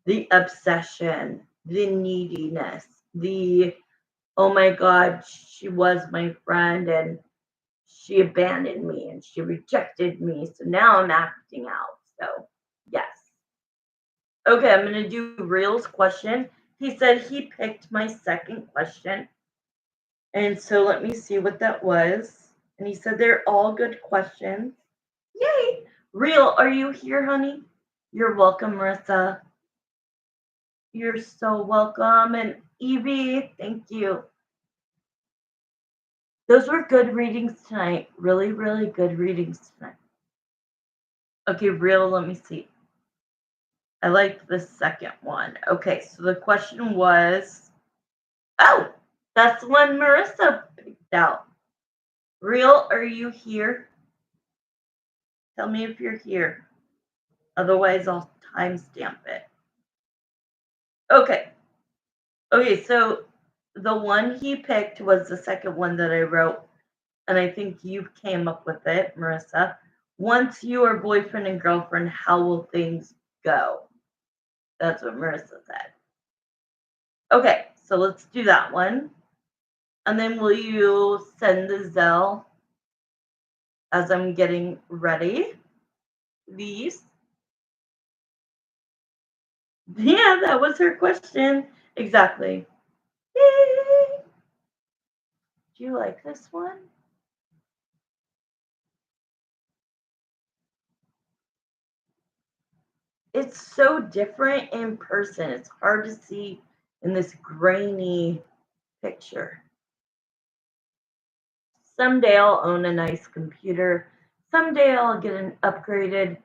the obsession, the neediness, the oh my God, she was my friend and she abandoned me and she rejected me. So now I'm acting out. So, yes. Okay, I'm going to do Real's question. He said he picked my second question. And so let me see what that was. And he said they're all good questions. Yay! Real, are you here, honey? You're welcome, Marissa. You're so welcome. And Evie, thank you. Those were good readings tonight. Really, really good readings tonight. Okay, Real, let me see. I liked the second one. Okay, so the question was, oh, that's the one Marissa picked out. Real, are you here? Tell me if you're here. Otherwise, I'll timestamp it. Okay. Okay, so the one he picked was the second one that I wrote, and I think you came up with it, Marissa. Once you are boyfriend and girlfriend, how will things go? That's what Marissa said. Okay, so let's do that one. And then will you send the Zelle as I'm getting ready? These. Yeah, that was her question. Exactly. Yay! Do you like this one? It's so different in person. It's hard to see in this grainy picture. Someday I'll own a nice computer. Someday I'll get an upgraded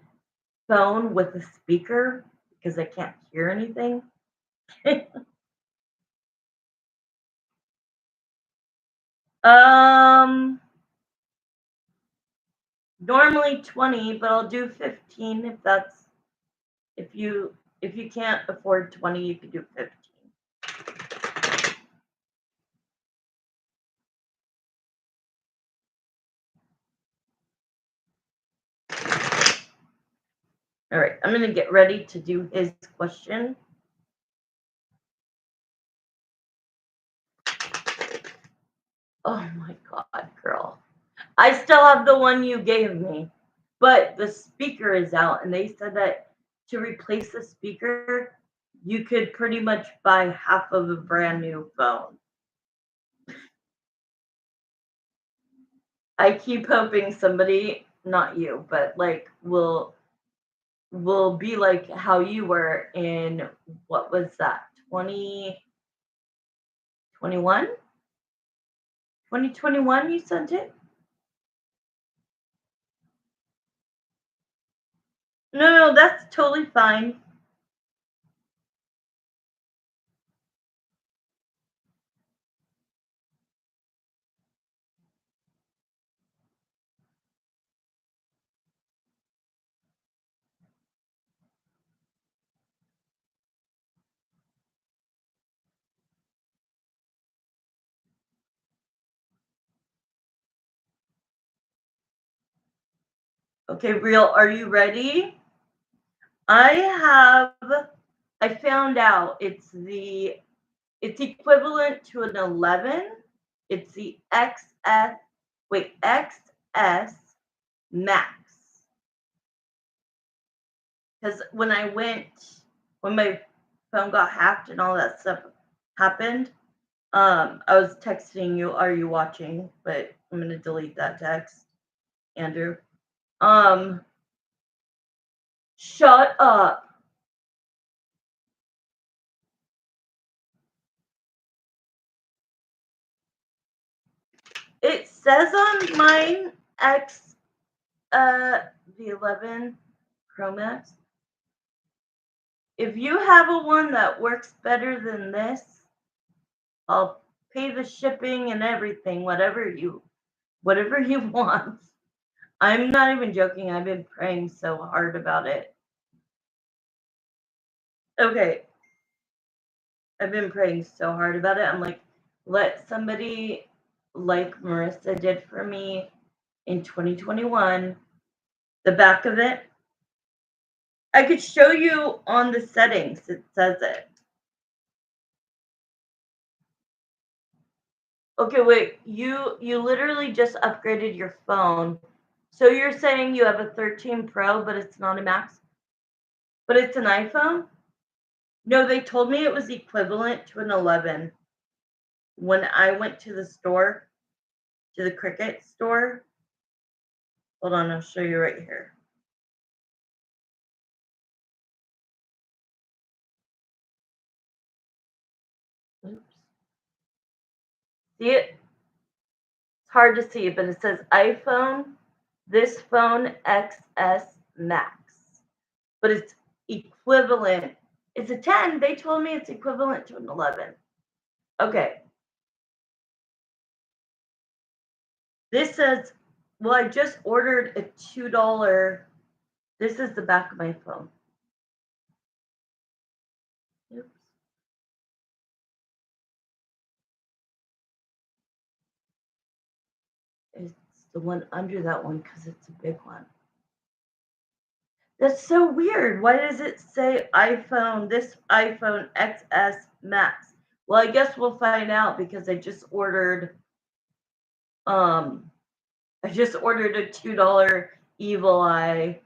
phone with a speaker because I can't hear anything. um Normally 20, but I'll do 15 if you can't afford 20, you could do 15. All right, I'm going to get ready to do his question. Oh my God, girl. I still have the one you gave me, but the speaker is out, and they said that to replace the speaker, you could pretty much buy half of a brand new phone. I keep hoping somebody, not you, but like will be like how you were in, what was that, 2021? 2021 you sent it? No, that's totally fine. Okay, Real, are you ready? I found out it's equivalent to an 11. It's the XS Max. Because when my phone got hacked and all that stuff happened, I was texting you, are you watching? But I'm gonna delete that text, Andrew. Shut up. It says on mine the 11 Pro Max. If you have a one that works better than this, I'll pay the shipping and everything, whatever you want. I'm not even joking. I've been praying so hard about it. Okay. I've been praying so hard about it. I'm like, let somebody like Marissa did for me in 2021, the back of it. I could show you on the settings. It says it. Okay, wait. You literally just upgraded your phone. So you're saying you have a 13 Pro, but it's not a Max, but it's an iPhone? No, they told me it was equivalent to an 11 when I went to the store, to the Cricket store. Hold on, I'll show you right here. Oops. See it? It's hard to see, but it says iPhone, this phone XS Max. But it's equivalent. It's a 10. They told me it's equivalent to an 11. Okay. This says, well, I just ordered a $2. This is the back of my phone. Oops. It's the one under that one because it's a big one. That's so weird. Why does it say iPhone, this iPhone XS Max? Well, I guess we'll find out because I just ordered a $2 Evil Eye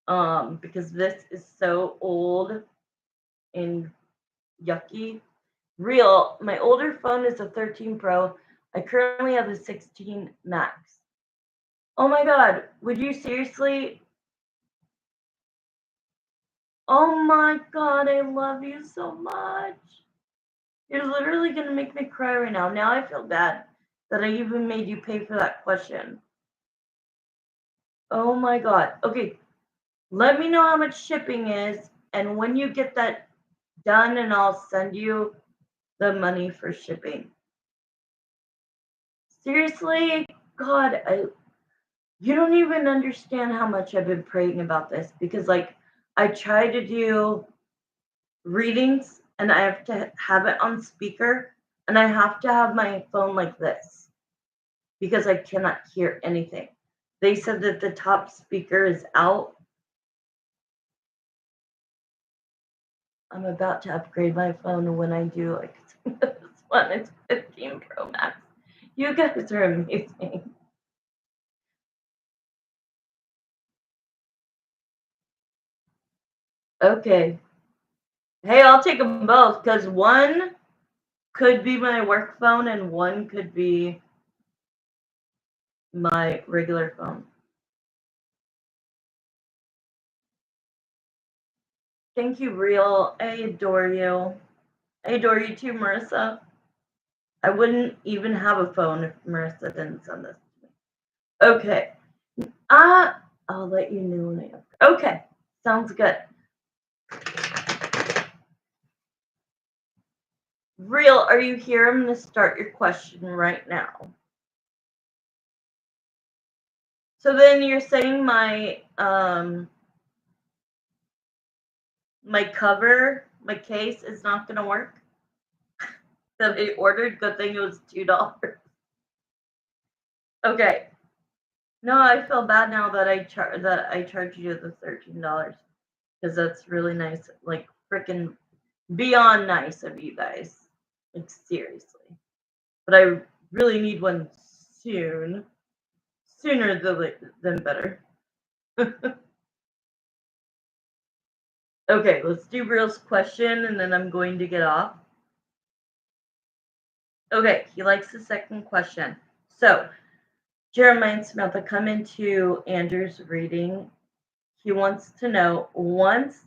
because this is so old and yucky. Real, my older phone is a 13 Pro. I currently have a 16 Max. Oh my god, would you seriously? Oh my god, I love you so much. You're literally gonna make me cry right now. Now I feel bad that I even made you pay for that question. Oh my god. Okay, let me know how much shipping is and when you get that done, and I'll send you the money for shipping. Seriously, God, you don't even understand how much I've been praying about this because, like, I try to do readings and I have to have it on speaker and I have to have my phone like this because I cannot hear anything. They said that the top speaker is out. I'm about to upgrade my phone when I do, like, this one. It's 15 Pro Max. You guys are amazing. Okay. Hey, I'll take them both because one could be my work phone and one could be my regular phone. Thank you, Real. I adore you. I adore you too, Marissa. I wouldn't even have a phone if Marissa didn't send this to me. Okay. I'll let you know when I. Okay. Sounds good. Real, are you here? I'm going to start your question right now. So then you're saying my cover, my case is not going to work? That I ordered, good thing it was $2. Okay. No, I feel bad now that I charged you the $13 because that's really nice, like freaking beyond nice of you guys. Like seriously. But I really need one soon. Sooner than better. Okay, let's do Real's question and then I'm going to get off. Okay, he likes the second question. So, Jeremiah and Samantha come into Andrew's reading. He wants to know, once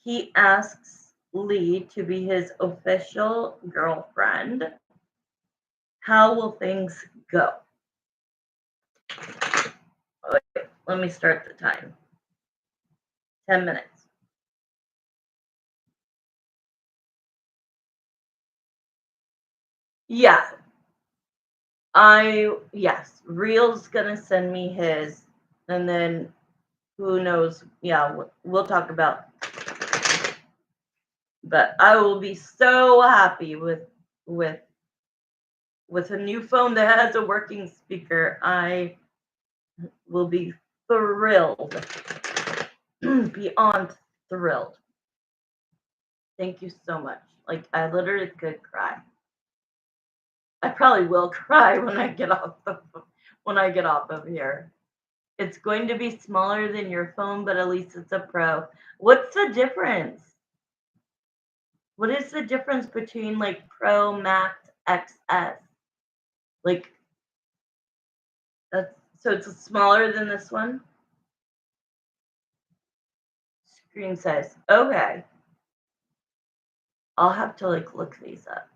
he asks Lee to be his official girlfriend, how will things go? Okay, let me start the time. 10 minutes. Yeah. Yes, Real's gonna send me his, and then who knows? Yeah, we'll talk about. But I will be so happy with a new phone that has a working speaker. I will be thrilled, beyond thrilled. Thank you so much. Like, I literally could cry. probably will cry when I get off of here. It's going to be smaller than your phone, but at least it's a Pro. What's the difference? What is the difference between like Pro, Max, XS? Like that's so it's smaller than this one? Screen size. Okay. I'll have to like look these up.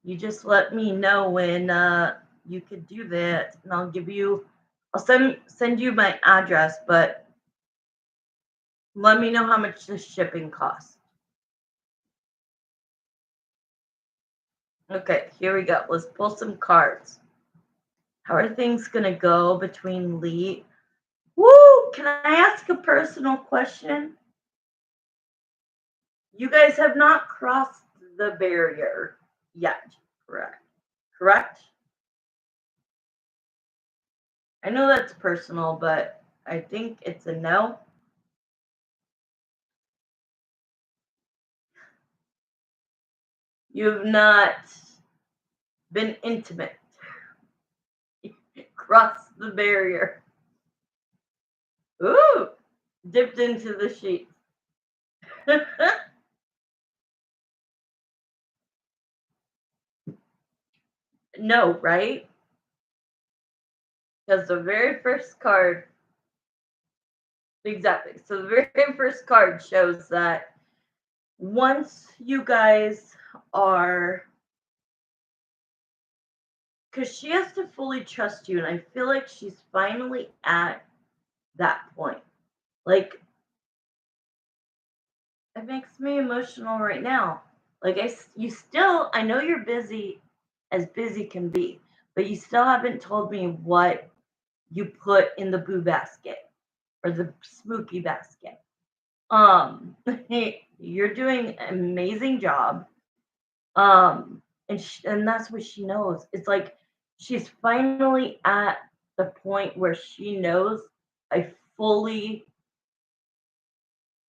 You just let me know when you could do that, and I'll send you my address, but let me know how much the shipping costs. Okay, here we go. Let's pull some cards. How are things gonna go between Lee? Woo! Can I ask a personal question? You guys have not crossed the barrier yet, correct? Correct? I know that's personal, but I think it's a no. You've not been intimate. Crossed the barrier. Ooh! Dipped into the sheets. No, right? Because the very first card, exactly. So the very first card shows that once you guys are, because she has to fully trust you, and I feel like she's finally at that point. Like, it makes me emotional right now. Like, I know you're busy as busy can be, but you still haven't told me what you put in the boo basket or the spooky basket. You're doing an amazing job. And that's what she knows. It's like she's finally at the point where she knows I fully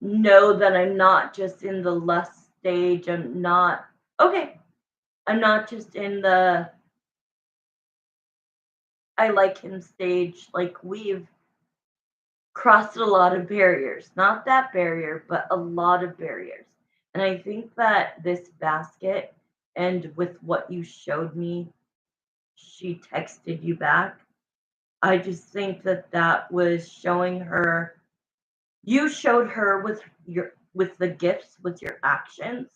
know that I'm not just in the lust stage. I'm not just in the I like him stage. Like we've crossed a lot of barriers. Not that barrier, but a lot of barriers. And I think that this basket and with what you showed me, she texted you back. I just think that that was showing her you showed her with the gifts with your actions,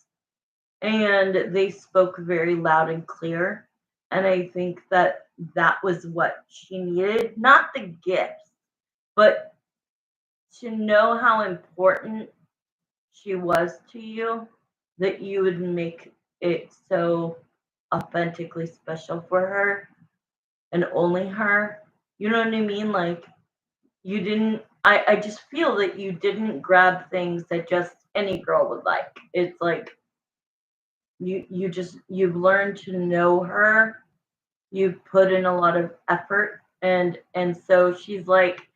and they spoke very loud and clear, and I think that that was what she needed, not the gifts, but to know how important she was to you, that you would make it so authentically special for her and only her. You know what I mean? Like you didn't I just feel that you didn't grab things that just any girl would like. It's like you've learned to know her. You've put in a lot of effort, and so she's like,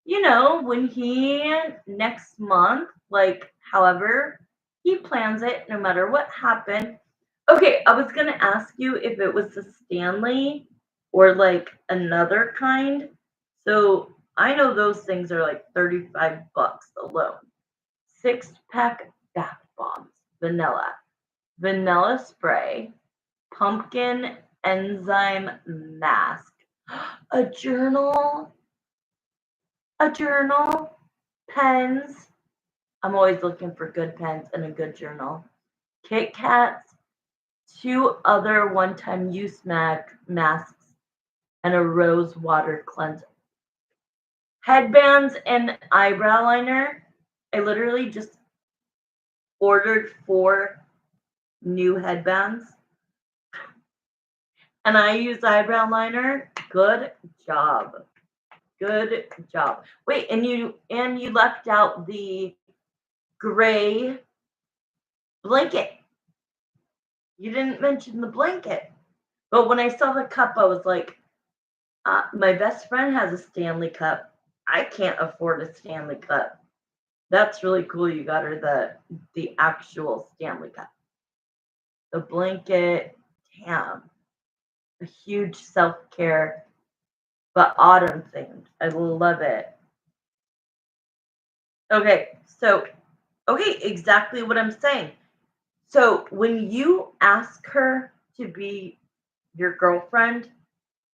when he next month, like however he plans it, no matter what happened. Okay, I was gonna ask you if it was the Stanley or like another kind. So I know those things are like $35 alone. 6-pack bath bombs, vanilla spray, pumpkin enzyme mask, a journal, pens. I'm always looking for good pens and a good journal. Kit Kats, 2 other one-time use masks, and a rose water cleanser. Headbands and eyebrow liner. I literally just ordered 4 new headbands. And I use eyebrow liner. Good job. Good job. Wait, and you left out the gray blanket. You didn't mention the blanket. But when I saw the cup, I was like, my best friend has a Stanley Cup. I can't afford a Stanley Cup. That's really cool. You got her the actual Stanley Cup. the blanket. Damn, a huge self-care, but autumn themed. I love it. Okay, so okay, exactly what I'm saying. So when you ask her to be your girlfriend,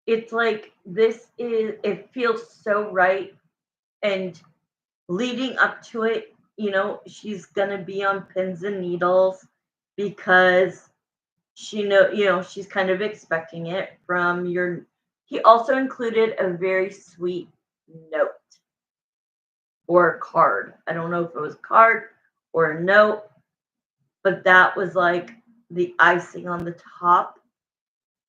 it's like it feels so right. And leading up to it, she's gonna be on pins and needles because she's kind of expecting it from your. He also included a very sweet note or a card. I don't know if it was a card or a note, but that was like the icing on the top.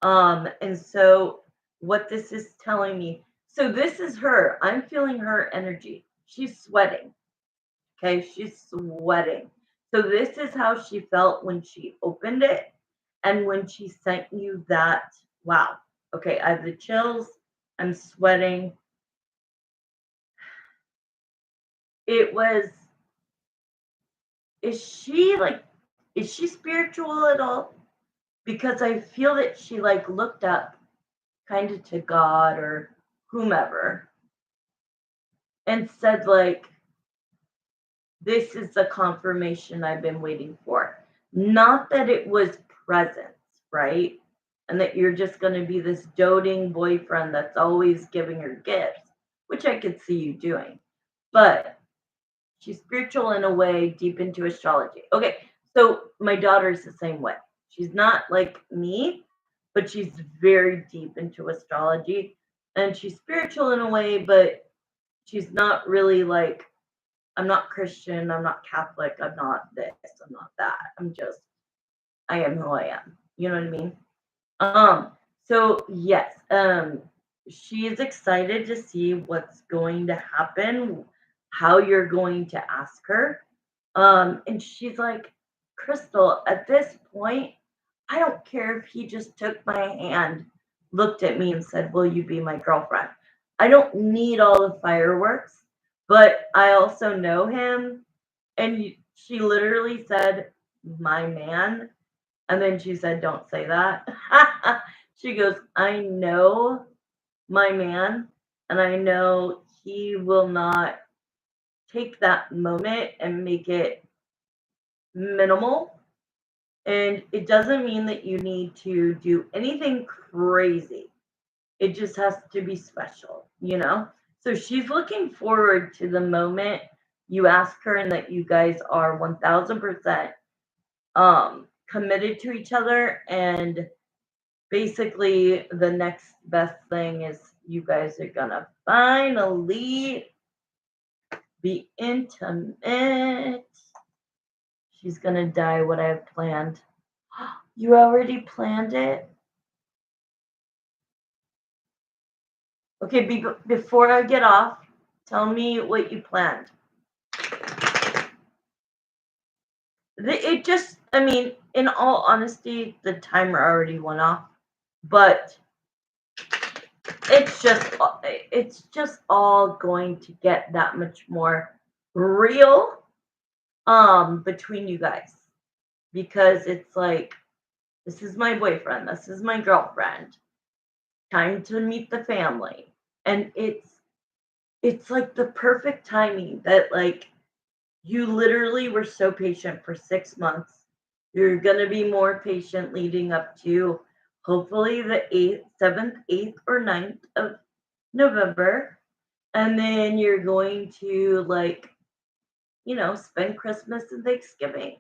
And so what this is telling me, so this is her. I'm feeling her energy. She's sweating. Okay, she's sweating. So this is how she felt when she opened it and when she sent you that. Wow. Okay, I have the chills. I'm sweating. It was, is she like, is she spiritual at all? Because I feel that she like looked up kind of to God or whomever and said, like, this is the confirmation I've been waiting for. Not that it was presence, right? And that you're just going to be this doting boyfriend that's always giving her gifts, which I could see you doing. But she's spiritual in a way, deep into astrology. Okay, so my daughter's the same way. She's not like me, but she's very deep into astrology. And she's spiritual in a way, but she's not really like, I'm not Christian, I'm not Catholic, I'm not this, I'm not that. I am who I am. You know what I mean? Um, so yes, she is excited to see what's going to happen, how you're going to ask her. And she's like, Crystal, at this point, I don't care if he just took my hand, looked at me, and said, will you be my girlfriend? I don't need all the fireworks, but I also know him. And she literally said, my man. And then she said, don't say that. She goes, I know my man, and I know he will not take that moment and make it minimal. And it doesn't mean that you need to do anything crazy. It just has to be special. So she's looking forward to the moment you ask her and that you guys are 1000% committed to each other. And basically, the next best thing is you guys are gonna finally be intimate. She's gonna die what I've planned. You already planned it? Okay, before I get off, tell me what you planned. It just, I mean, in all honesty, the timer already went off, but it's just all going to get that much more real between you guys because it's like this is my boyfriend, this is my girlfriend, time to meet the family. And it's like the perfect timing that like you literally were so patient for 6 months. You're going to be more patient leading up to hopefully the 8th, 7th, 8th, or 9th of November. And then you're going to like, spend Christmas and Thanksgiving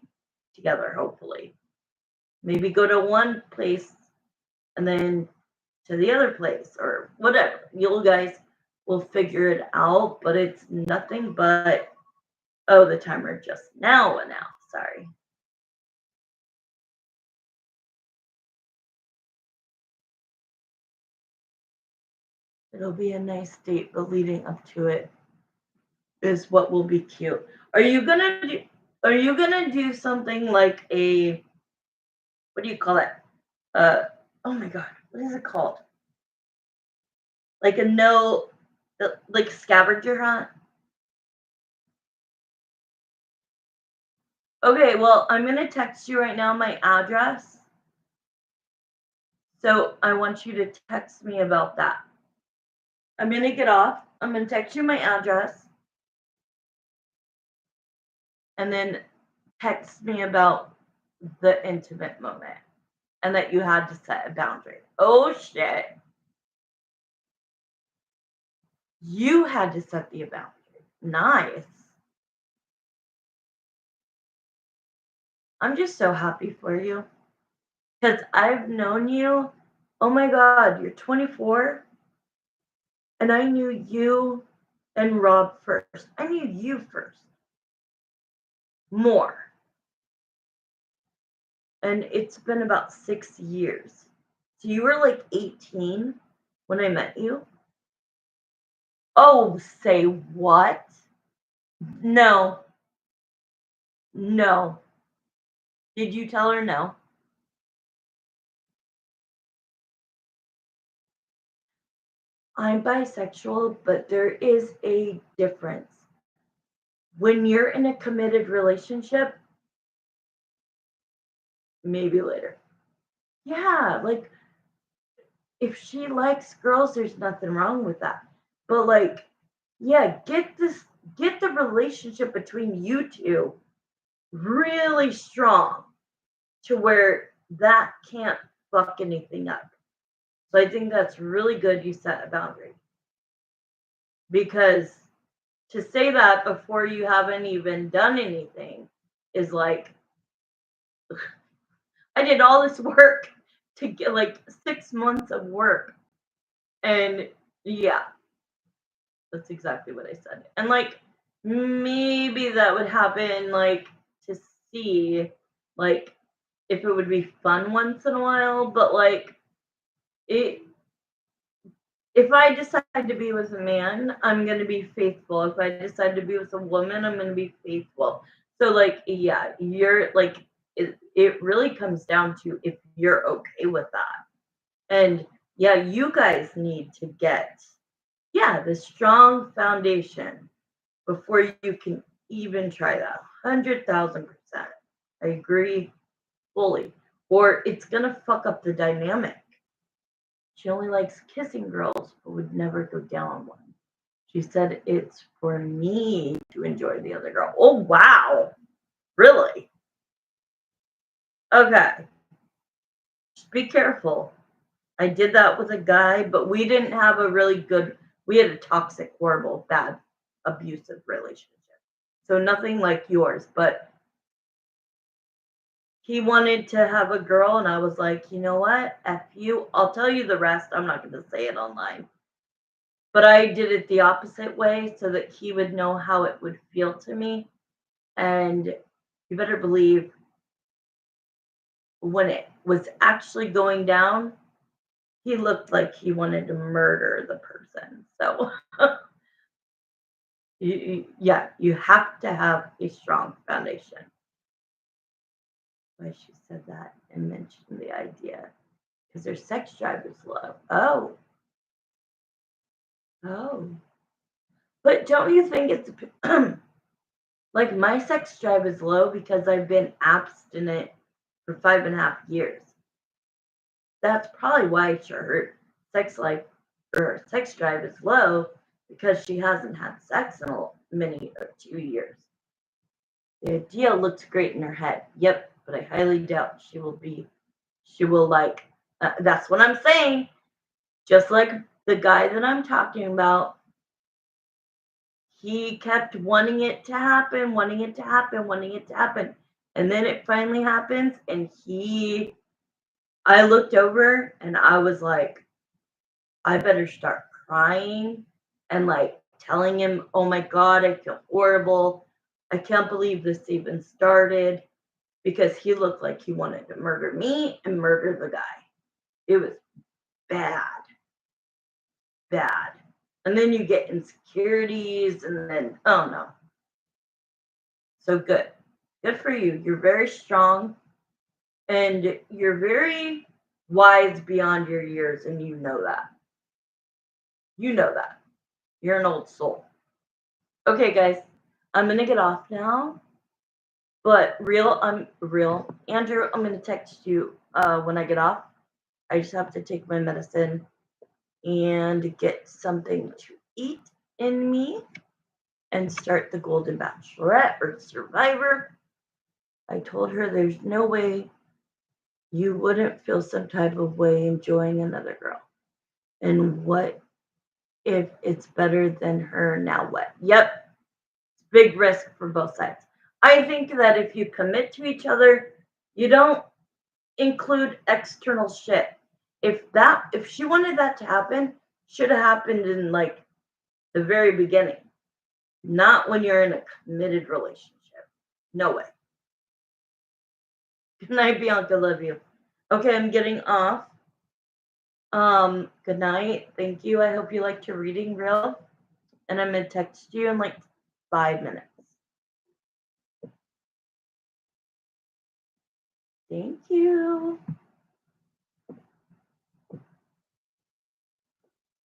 together, hopefully. Maybe go to one place and then to the other place or whatever. You guys will figure it out, but it's nothing but, oh, the timer just now went out. Sorry. It'll be a nice date, but leading up to it is what will be cute. Are you gonna do something like a, what do you call it? Uh oh my god, what is it called? Like a no, like scavenger hunt? Okay, well, I'm gonna text you right now my address. So I want you to text me about that. I'm gonna get off. I'm gonna text you my address and then text me about the intimate moment and that you had to set a boundary. Oh shit. You had to set the boundary. Nice. I'm just so happy for you because I've known you. Oh my God, you're 24, and I knew you and Rob first. I knew you first, more. And it's been about 6 years. So you were like 18 when I met you? Oh, say what? No, no. Did you tell her no? I'm bisexual, but there is a difference. When you're in a committed relationship, maybe later. Yeah, like if she likes girls, there's nothing wrong with that. But like, yeah, get the relationship between you two really strong to where that can't fuck anything up. So I think that's really good you set a boundary. Because to say that before you haven't even done anything is like, I did all this work to get like 6 months of work. And yeah, that's exactly what I said. And like, maybe that would happen like to see like if it would be fun once in a while, but like it if I decide to be with a man, I'm gonna be faithful. If I decide to be with a woman, I'm gonna be faithful. So like, yeah, you're like it really comes down to if you're okay with that. And yeah, you guys need to get the strong foundation before you can even try that. 100,000%. I agree fully. Or it's gonna fuck up the dynamic. She only likes kissing girls, but would never go down on one. She said it's for me to enjoy the other girl. Oh, wow. Really? Okay. Just be careful. I did that with a guy, but we didn't have a really good, we had a toxic, horrible, bad, abusive relationship. So nothing like yours, but he wanted to have a girl, and I was like, you know what? F you. I'll tell you the rest. I'm not going to say it online. But I did it the opposite way so that he would know how it would feel to me. And you better believe when it was actually going down, he looked like he wanted to murder the person. So, yeah, you have to have a strong foundation. Why she said that and mentioned the idea because their sex drive is low. Oh, oh. But don't you think it's like my sex drive is low because I've been abstinent for 5.5 years? That's probably why her sex life or her sex drive is low because she hasn't had sex in many or 2 years. The idea looks great in her head. Yep, but I highly doubt she will like, that's what I'm saying. Just like the guy that I'm talking about, he kept wanting it to happen, wanting it to happen, wanting it to happen. And then it finally happens, and I looked over and I was like, I better start crying and like telling him, oh my God, I feel horrible. I can't believe this even started because he looked like he wanted to murder me and murder the guy. It was bad, bad. And then you get insecurities, and then, oh no. So good. Good for you. You're very strong and you're very wise beyond your years, and you know that. You know that. You're an old soul. Okay, guys, I'm going to get off now, But real. Andrew, I'm gonna text you when I get off. I just have to take my medicine and get something to eat in me and start the Golden Bachelorette or Survivor. I told her there's no way you wouldn't feel some type of way enjoying another girl. And what if it's better than her? Now what? Yep, it's big risk for both sides. I think that if you commit to each other, you don't include external shit. If she wanted that to happen, should have happened in like the very beginning, not when you're in a committed relationship. No way. Good night, Bianca. Love you. Okay, I'm getting off. Good night. Thank you. I hope you liked your reading, real. And I'm gonna text you in like 5 minutes. Thank you.